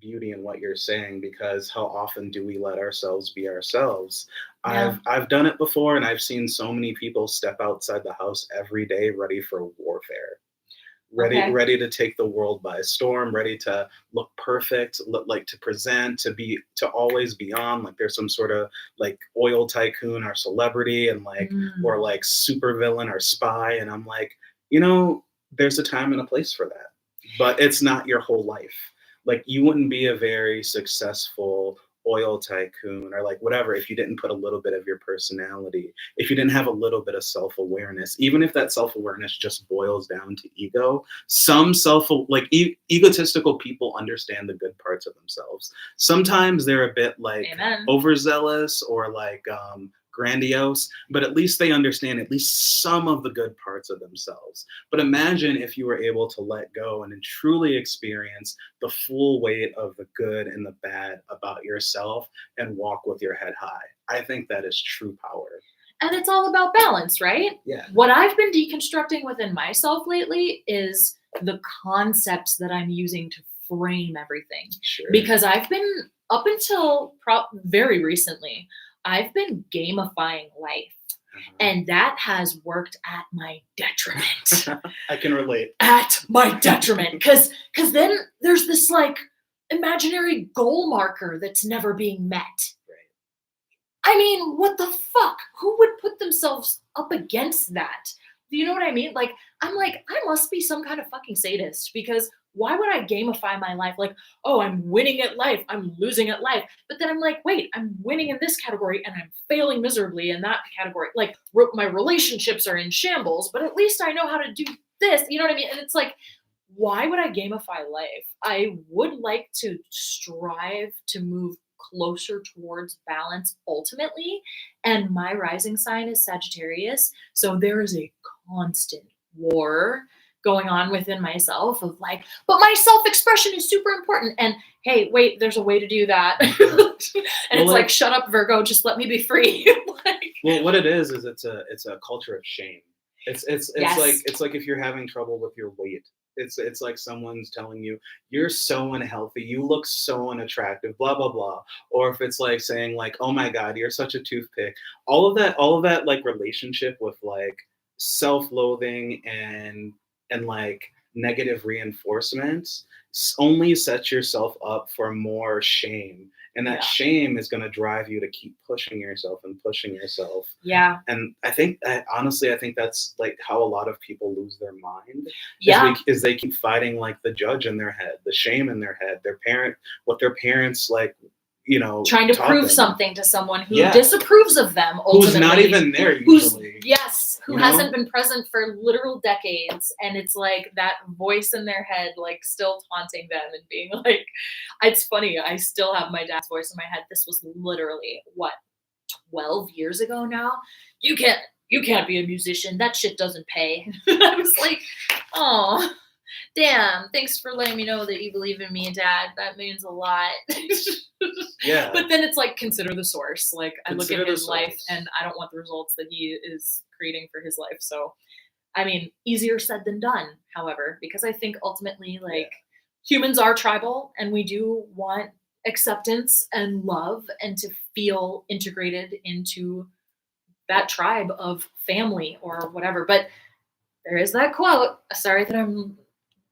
beauty in what you're saying, because how often do we let ourselves be ourselves? Yeah. I've done it before, and I've seen so many people step outside the house every day ready for warfare. Okay. Ready to take the world by storm, ready to look perfect, look like, to present, to always be on, like there's some sort of like oil tycoon or celebrity, and like or like super villain or spy, and I'm like, there's a time and a place for that, but it's not your whole life. Like you wouldn't be a very successful oil tycoon or like whatever if you didn't put a little bit of your personality, if you didn't have a little bit of self-awareness, even if that self-awareness just boils down to ego. Some egotistical people understand the good parts of themselves. Sometimes they're a bit like Amen. overzealous or like grandiose, but at least they understand at least some of the good parts of themselves. But imagine if you were able to let go and truly experience the full weight of the good and the bad about yourself and walk with your head high. I think that is true power. And it's all about balance, right? Yeah. What I've been deconstructing within myself lately is the concepts that I'm using to frame everything. Sure. Because I've been, up until very recently, I've been gamifying life. And that has worked at my detriment. I can relate. At my detriment. Because then there's this like imaginary goal marker that's never being met. Right. I mean, what the fuck? Who would put themselves up against that? Do you know what I mean? Like, I'm like, I must be some kind of fucking sadist, because why would I gamify my life? Like, oh, I'm winning at life, I'm losing at life. But then I'm like, wait, I'm winning in this category and I'm failing miserably in that category. Like, my relationships are in shambles, but at least I know how to do this. You know what I mean? And it's like, why would I gamify life? I would like to strive to move closer towards balance ultimately. And my rising sign is Sagittarius. So there is a constant war going on within myself of like, but my self-expression is super important. And hey, wait, there's a way to do that. And it's like, shut up, Virgo, just let me be free. Well, what it is it's a culture of shame. It's Yes. like if you're having trouble with your weight. It's like someone's telling you you're so unhealthy, you look so unattractive, blah blah blah. Or if it's like saying like, oh my God, you're such a toothpick. All of that like relationship with like self-loathing and like negative reinforcement only sets yourself up for more shame. And that shame is going to drive you to keep pushing yourself and pushing yourself. Yeah. And I think honestly, I think that's like how a lot of people lose their mind. Yeah. Is they keep fighting like the judge in their head, the shame in their head, what their parents like, trying to prove them. Something to someone who disapproves of them, ultimately. Who's not even there usually. Who hasn't been present for literal decades. And it's like that voice in their head, like still taunting them and being like, it's funny. I still have my dad's voice in my head. This was literally 12 years ago now. You can't be a musician. That shit doesn't pay. I was like, oh, damn, thanks for letting me know that you believe in me, Dad. That means a lot. Yeah. But then it's like, consider the source. Like, I look at his life and I don't want the results that he is creating for his life. So I mean, easier said than done, however, because I think ultimately, like, humans are tribal and we do want acceptance and love and to feel integrated into that tribe of family or whatever. But there is that quote. Sorry that I'm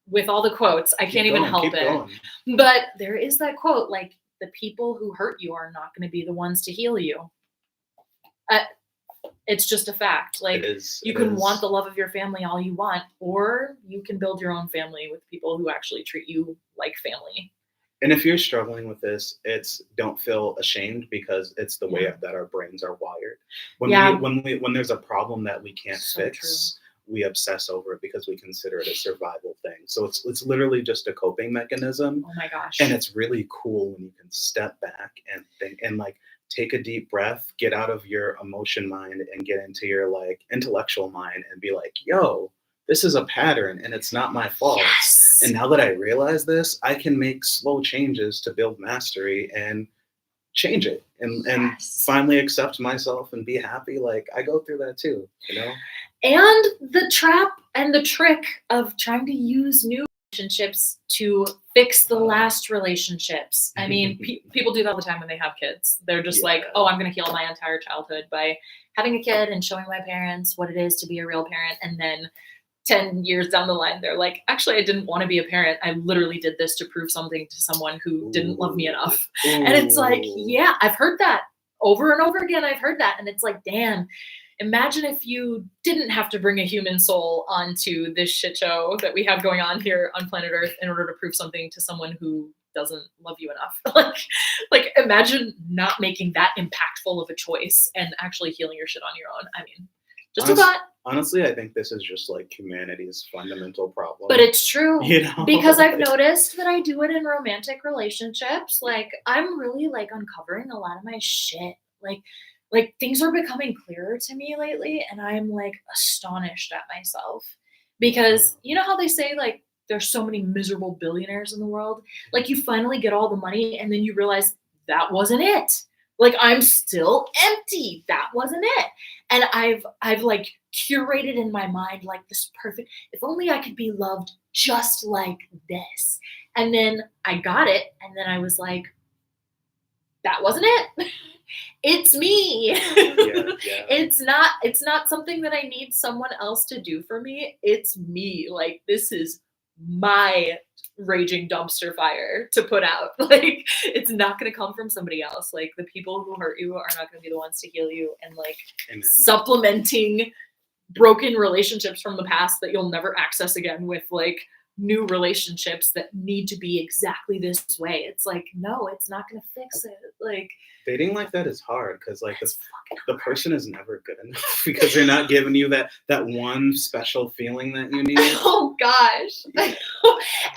with all the quotes. I can't even help keep it. going. But there is that quote, like, the people who hurt you are not going to be the ones to heal you. It's just a fact. Like, you can want the love of your family all you want, or you can build your own family with people who actually treat you like family. And if you're struggling with this, don't feel ashamed, because it's the way Yeah. that our brains are wired. Yeah. When there's a problem that we can't So fix, we obsess over it because we consider it a survival thing. So it's literally just a coping mechanism. Oh my gosh. And it's really cool when you can step back and think and like take a deep breath, get out of your emotion mind and get into your like intellectual mind and be like, yo, this is a pattern and it's not my fault. Yes. And now that I realize this, I can make slow changes to build mastery and change it and Yes. finally accept myself and be happy. Like, I go through that too, you know? And the trap and the trick of trying to use new relationships to fix the last relationships. I mean, people do that all the time when they have kids. They're just like, oh, I'm going to heal my entire childhood by having a kid and showing my parents what it is to be a real parent. And then 10 years down the line, they're like, actually, I didn't want to be a parent. I literally did this to prove something to someone who didn't love me enough. And it's like, yeah, I've heard that over and over again. I've heard that. And it's like, damn, imagine if you didn't have to bring a human soul onto this shit show that we have going on here on planet Earth in order to prove something to someone who doesn't love you enough. like imagine not making that impactful of a choice and actually healing your shit on your own. I mean, just a thought. Honestly, I think this is just like humanity's fundamental problem. But it's true. You know? Because I've noticed that I do it in romantic relationships. Like, I'm really like uncovering a lot of my shit. Like things are becoming clearer to me lately, and I'm like astonished at myself. Because you know how they say like there's so many miserable billionaires in the world? Like, you finally get all the money and then you realize that wasn't it. Like, I'm still empty. That wasn't it. And I've like curated in my mind like this perfect, if only I could be loved just like this. And then I got it, and then I was like, that wasn't it. It's me. Yeah. It's not something that I need someone else to do for me. It's me. Like, this is my raging dumpster fire to put out. Like, it's not going to come from somebody else. Like, the people who hurt you are not going to be the ones to heal you. And like, Amen. Supplementing broken relationships from the past that you'll never access again with like new relationships that need to be exactly this way. It's like, no, it's not going to fix it. Like, dating like that is hard because like the person is never good enough because they're not giving you that one special feeling that you need. Oh gosh.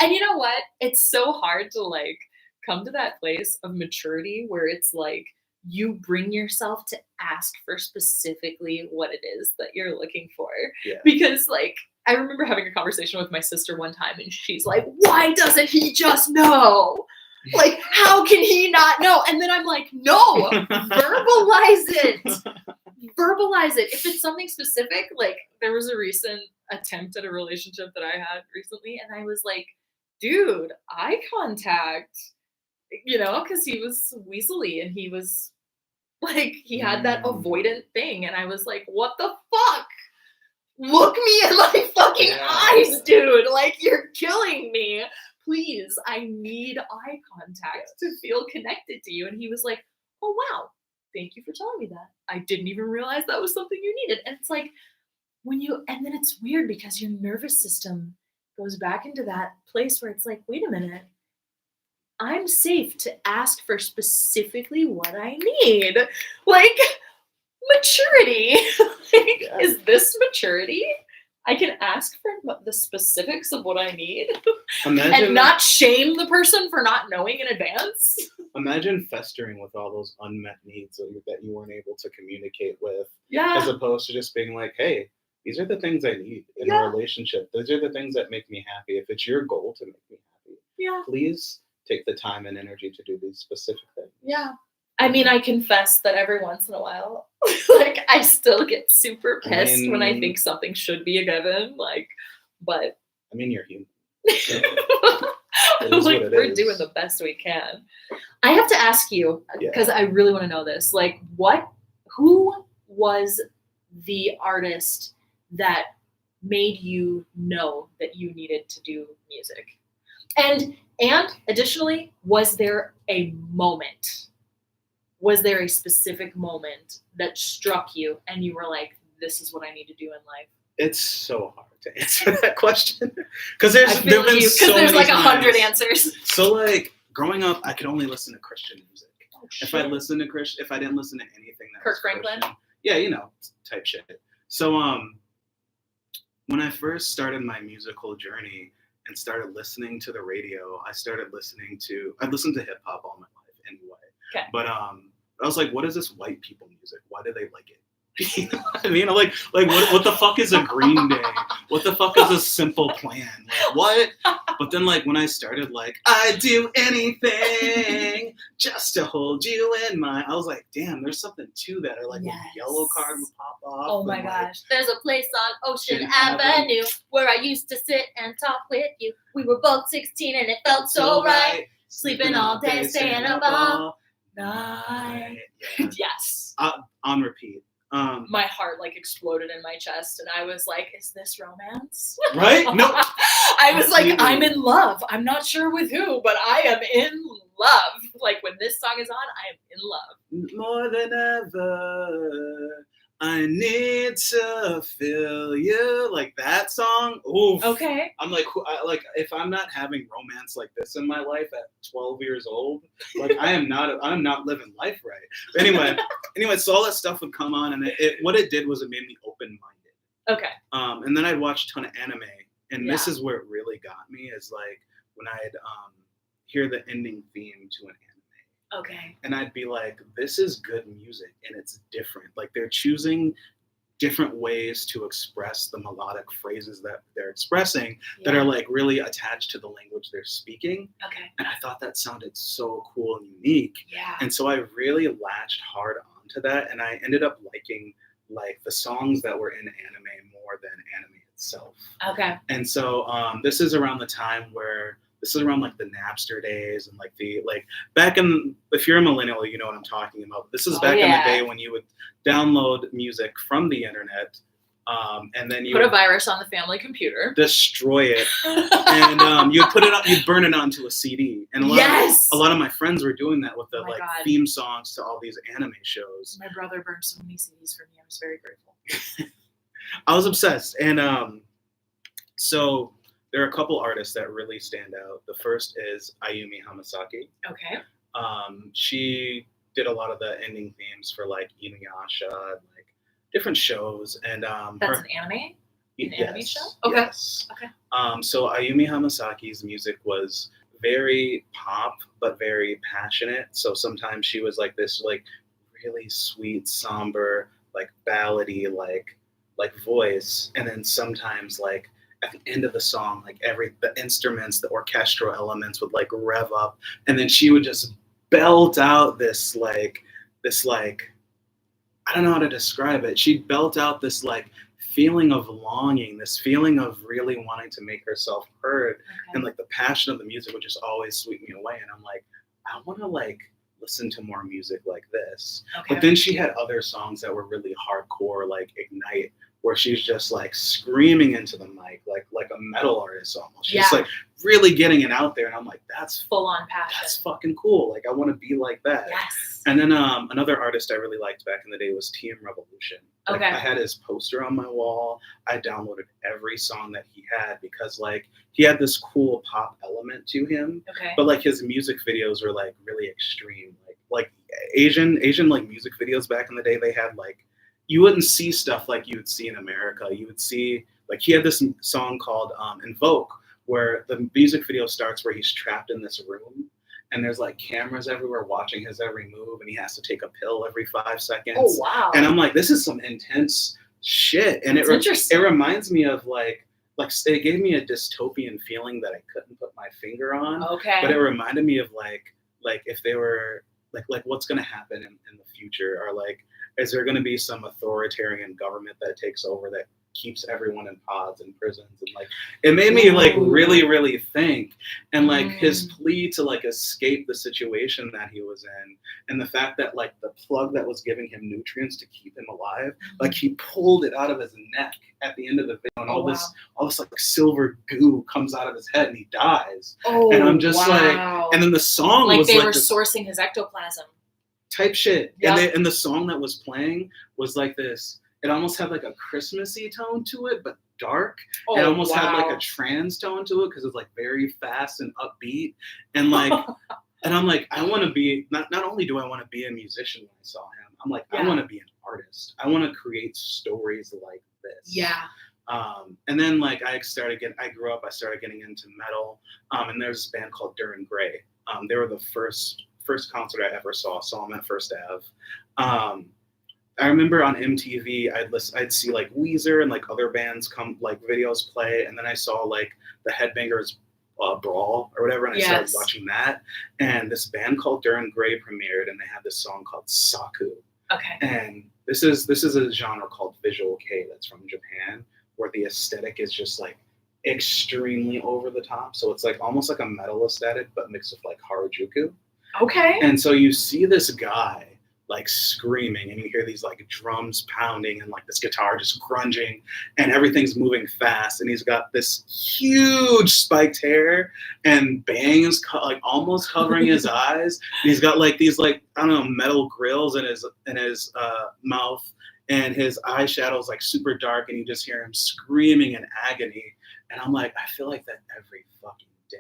And you know what? It's so hard to like come to that place of maturity where it's like you bring yourself to ask for specifically what it is that you're looking for. Yeah. Because like, I remember having a conversation with my sister one time and she's like, why doesn't he just know? Like, how can he not know? And then I'm like, no, verbalize it. Verbalize it. If it's something specific, like there was a recent attempt at a relationship that I had recently, and I was like, dude, eye contact, you know, because he was weaselly and he was like, he had that avoidant thing. And I was like, what the fuck? Look me in my fucking eyes, dude. Like, you're killing me. Please, I need eye contact to feel connected to you. And he was like, oh, wow. Thank you for telling me that. I didn't even realize that was something you needed. And it's like, and then it's weird because your nervous system goes back into that place where it's like, wait a minute. I'm safe to ask for specifically what I need. Like, maturity. Like, is this maturity? I can ask for the specifics of what I need and not shame the person for not knowing in advance. Imagine festering with all those unmet needs that you weren't able to communicate with. Yeah. As opposed to just being like, hey, these are the things I need in a relationship. Those are the things that make me happy. If it's your goal to make me happy, please take the time and energy to do these specific things. Yeah. I mean, I confess that every once in a while, like, I still get super pissed when I mean- think something should be a given, like, but I mean, you're human. So, it is like, what it we're is. doing the best we can. I have to ask you, Yeah. because I really want to know this, like, who was the artist that made you know that you needed to do music? And additionally, was there a moment? Was there a specific moment that struck you and you were like, this is what I need to do in life? It's so hard to answer that question because there's I feel you, because there's like 100 times. answers. So like growing up, I could only listen to Christian music. Oh, If I listened to if I didn't listen to anything that Kirk was Franklin? Christian, yeah, you know, type shit. So when I first started my musical journey and started listening to the radio, I listened to hip hop all my life anyway. Okay. But I was like, what is this white people music? Why do they like it? You know what I mean? Like what the fuck is a Green Day? What the fuck is a Simple Plan? Like what? But then like when I started like I'd do anything just to hold you in my, I was like, damn, there's something to that. Or like when Yes. Yellow Card would pop off. Oh my and, like, gosh. There's a place on Ocean Ocean Avenue where I used to sit and talk with you. We were both 16 and it felt so right. Sleeping all day, staying up all night. Yeah. Yes. On repeat. My heart like exploded in my chest and I was like, is this romance? Right? No. I was like, Completely. I'm in love. I'm not sure with who, but I am in love. Like when this song is on, I am in love. More than ever, I need to feel you. Like that song. Oof. Okay. I'm like, if I'm not having romance like this in my life at 12 years old, like I'm not living life right. Anyway, so all that stuff would come on, and what it did was it made me open-minded. Okay. And then I'd watch a ton of anime, and this Yeah. is where it really got me. Is like when I'd hear the ending theme to an anime. Okay. And I'd be like, this is good music and it's different. Like they're choosing different ways to express the melodic phrases that they're expressing that Yeah. are like really attached to the language they're speaking. Okay. And I thought that sounded so cool and unique. Yeah. And so I really latched hard onto that. And I ended up liking like the songs that were in anime more than anime itself. Okay. And so this is around the time where this is around like the Napster days and like back in, if you're a millennial, you know what I'm talking about. This is back in the day when you would download music from the internet and then you Put a would virus on the family computer. destroy it and you'd put it up, you'd burn it onto a CD. And a lot of my friends were doing that with the Oh my like God. theme songs to all these anime shows. My brother burned so many CDs for me. I was very grateful. I was obsessed. And so there are a couple artists that really stand out. The first is Ayumi Hamasaki. Okay. She did a lot of the ending themes for like Inuyasha, like different shows, and That's an anime? An anime show? Okay. Yes. Okay. So Ayumi Hamasaki's music was very pop, but very passionate. So sometimes she was like this, like really sweet, somber, like ballady, like voice, and then sometimes like at the end of the song, like the instruments, the orchestral elements would like rev up, and then she would just belt out this like I don't know how to describe it. She'd belt out this like feeling of longing, this feeling of really wanting to make herself heard, and like the passion of the music would just always sweep me away. And I'm like, I want to like listen to more music like this. Okay. But then she had other songs that were really hardcore, like Ignite, where she's just like screaming into the mic, like a metal artist almost. She's like really getting it out there, and I'm like, that's full on passion. That's fucking cool. Like I want to be like that. Yes. And then another artist I really liked back in the day was TM Revolution. Like, Okay. I had his poster on my wall. I downloaded every song that he had because like he had this cool pop element to him. Okay. But like his music videos were like really extreme. Like Asian like music videos back in the day, they had like, you wouldn't see stuff like you would see in America. You would see, like he had this song called Invoke, where the music video starts where he's trapped in this room and there's like cameras everywhere watching his every move and he has to take a pill every 5 seconds. Oh, wow. And I'm like, this is some intense shit. And it reminds me of like it gave me a dystopian feeling that I couldn't put my finger on. Okay. But it reminded me of like if they were like what's going to happen in the future, or like is there going to be some authoritarian government that takes over that keeps everyone in pods and prisons, and like it made me like really think, and like his plea to like escape the situation that he was in, and the fact that like the plug that was giving him nutrients to keep him alive, like he pulled it out of his neck at the end of the video, and all this like silver goo comes out of his head and he dies. And I'm just like, and then the song like was they like were this sourcing his ectoplasm type shit. Yep. And the song that was playing was like this, it almost had like a Christmassy tone to it, but dark. It almost had like a trance tone to it because it was like very fast and upbeat. And like, and I'm like, I want to be, not only do I want to be a musician when I saw him, I'm like, I want to be an artist. I want to create stories like this. Yeah. And then like I started getting into metal. And there's this band called Duran Gray. They were the first concert I ever saw them at First Ave. I remember on MTV, I'd see like Weezer and like other bands come, like videos play, and then I saw like the Headbangers Brawl or whatever, and I started watching that. And this band called Duran Gray premiered, and they had this song called Saku. Okay. And this is a genre called Visual Kei that's from Japan, where the aesthetic is just like extremely over the top. So it's like almost like a metal aesthetic, but mixed with like Harajuku. Okay. And so you see this guy like screaming, and you hear these like drums pounding and like this guitar just grunging, and everything's moving fast, and he's got this huge spiked hair and bangs like almost covering his eyes. And he's got like these like, I don't know, metal grills in his mouth, and his eyeshadow's like super dark, and you just hear him screaming in agony. And I'm like, I feel like that every fucking day.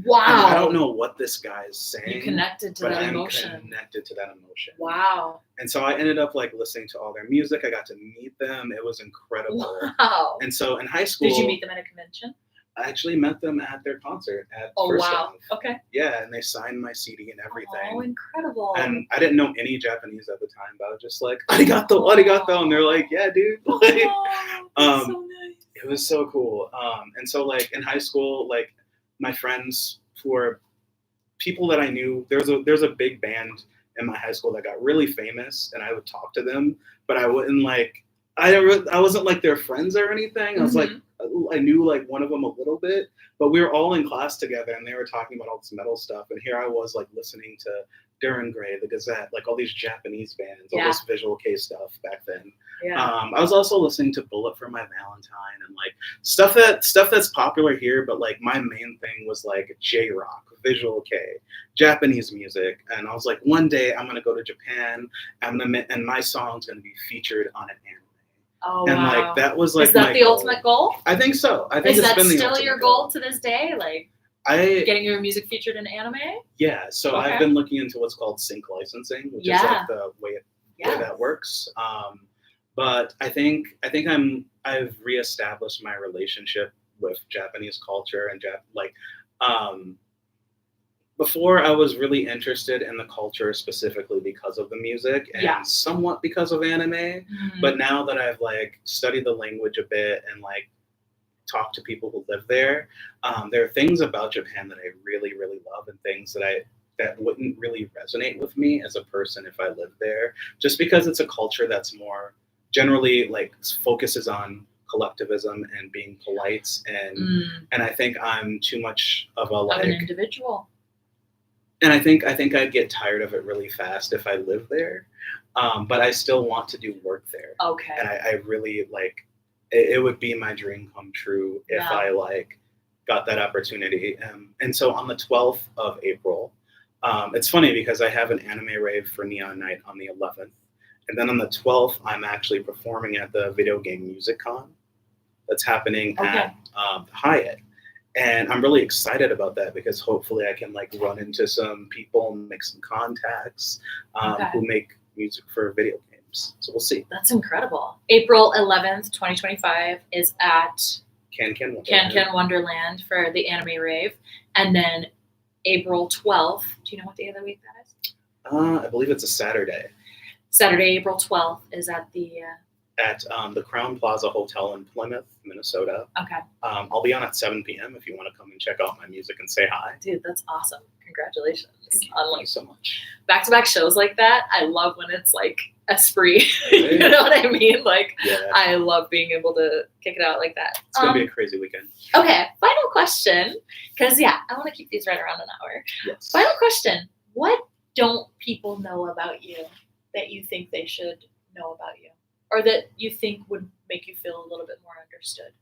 Wow. And I don't know what this guy is saying. You connected to that emotion. Connected to that emotion. Wow. And so I ended up like listening to all their music. I got to meet them. It was incredible. Wow. And so in high school, did you meet them at a convention? I actually met them at their concert at First Ave. Okay. Yeah, and they signed my CD and everything. Oh, incredible. And I didn't know any Japanese at the time, but I was just like, arigato, and they're like, yeah, dude. Like, that's so nice. It was so cool. And so like in high school, like my friends who were people that I knew, there's a big band in my high school that got really famous, and I would talk to them, but I wouldn't like, I wasn't like their friends or anything. I was like, I knew like one of them a little bit, but we were all in class together, and they were talking about all this metal stuff, and here I was like listening to Duran Gray, the Gazette, like all these Japanese bands, all this Visual Kei stuff back then. Yeah. I was also listening to Bullet for My Valentine and like stuff that's popular here, but like my main thing was like J-rock, Visual Kei, Japanese music, and I was like, one day I'm gonna go to Japan, and my song's gonna be featured on an anime. Oh, and wow. like that was like, is that the ultimate goal? I think so. I think is it's that been the still your goal to this day? Like getting your music featured in anime? Yeah. So I've been looking into what's called sync licensing, which is like the way that works. But I think I've reestablished my relationship with Japanese culture and before I was really interested in the culture specifically because of the music and somewhat because of anime. But now that I've like studied the language a bit and like talked to people who live there, there are things about Japan that I really, really love, and things that wouldn't really resonate with me as a person if I lived there, just because it's a culture that's more generally like focuses on collectivism and being polite, and I think I'm too much of an individual. And I think I'd get tired of it really fast if I lived there, but I still want to do work there. Okay. And I really like it would be my dream come true if I like got that opportunity. And so on the 12th of April, it's funny because I have an anime rave for Neon Night on the 11th. And then on the 12th, I'm actually performing at the Video Game Music Con that's happening at Hyatt. And I'm really excited about that because hopefully I can like run into some people and make some contacts who make music for video games. So we'll see. That's incredible. April 11th, 2025 is at Can Wonderland for the anime rave. And then April 12th, do you know what day of the week that is? I believe it's a Saturday. Saturday, April 12th is at the Crown Plaza Hotel in Plymouth, Minnesota. Okay. I'll be on at 7 p.m. if you want to come and check out my music and say hi. Dude, that's awesome. Congratulations. on Thank like you so much. back-to-back shows like that. I love when it's like a spree. You Right. know what I mean? Like Yeah, I love being able to kick it out like that. it's gonna be a crazy weekend. Okay, final question, because I want to keep these right around an hour. Yes. Final question: what don't people know about you that you think they should know about you, or that you think would make you feel a little bit more understood?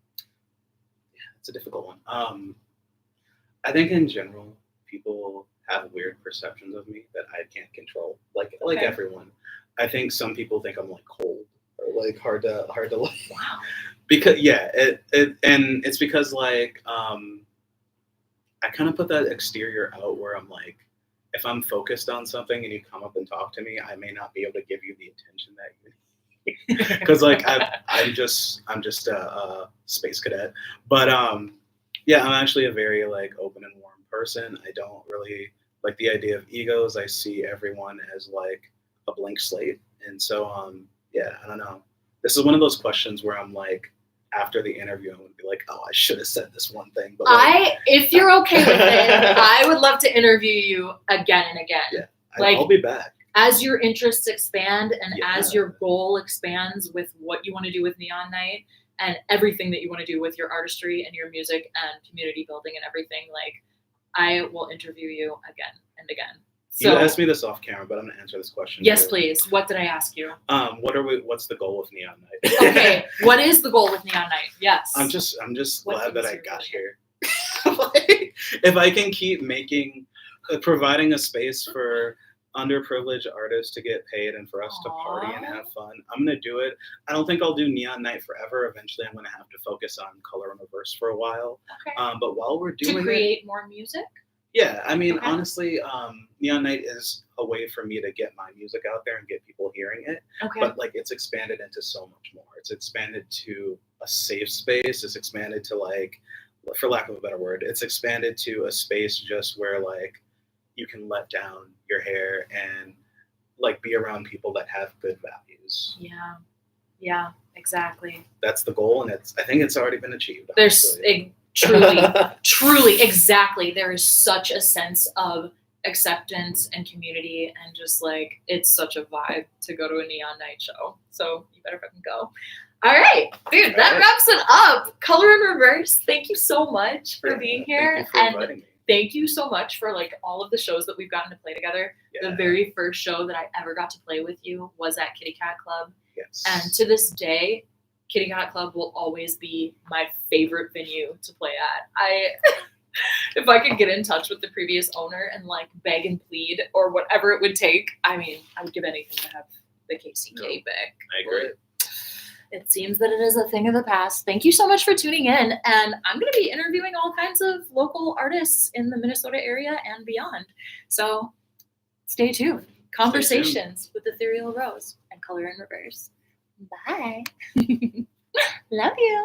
It's a difficult one. I think in general, people have weird perceptions of me that I can't control. Like Okay. everyone, I think some people think I'm like cold or like hard to like. Wow. Because and it's because like I kind of put that exterior out where I'm like, if I'm focused on something and you come up and talk to me, I may not be able to give you the attention that you need. Because like I'm just a space cadet, but yeah, I'm actually a very like open and warm person. I don't really like the idea of egos. I see everyone as like a blank slate, and so yeah, I don't know. This is one of those questions where I'm like, after the interview, I'm gonna be like, oh, I should have said this one thing. But like, If you're okay with it, I would love to interview you again and again. Yeah. Like- I'll be back. As your interests expand and as Yeah. your goal expands with what you want to do with Neon Night and everything that you want to do with your artistry and your music and community building and everything, like I will interview you again and again. So You asked me this off camera, but I'm gonna answer this question. yes, too. please. What did I ask you? What's the goal of Neon Night? Okay, what is the goal with Neon Night? Yes. I'm just What glad that is I your got vision? here. Like, if I can keep providing a space for underprivileged artists to get paid and for us to party and Aw. have fun, I'm gonna do it. I don't think I'll do Neon Night forever. Eventually, I'm gonna have to focus on Color and Reverse for a while. Okay. But while we're doing To it, create more music? yeah, I mean, Okay. honestly, Neon Night is a way for me to get my music out there and get people hearing it. Okay. But like, it's expanded into so much more. It's expanded to a safe space. It's expanded to like, for lack of a better word, it's expanded to a space just where like you can let down your hair and like be around people that have good values. Yeah, exactly. That's the goal, and I think it's already been achieved. There's honestly. truly, exactly. There is such a sense of acceptance and community, and just like it's such a vibe to go to a Neon Night show. So you better fucking go. All right, dude, that All right. wraps it up. Color in Reverse, thank you so much for Yeah, being here. Thank you for And inviting me. thank you so much for like all of the shows that we've gotten to play together. Yeah. The very first show that I ever got to play with you was at Kitty Cat Club. Yes. And to this day, Kitty Cat Club will always be my favorite venue to play at. If I could get in touch with the previous owner and like beg and plead or whatever it would take, I mean, I would give anything to have the KCK back. I agree. It seems that it is a thing of the past. Thank you so much for tuning in. And I'm going to be interviewing all kinds of local artists in the Minnesota area and beyond. So stay tuned. Conversations with Ethereal Rose and Color in Reverse. Bye. Love you.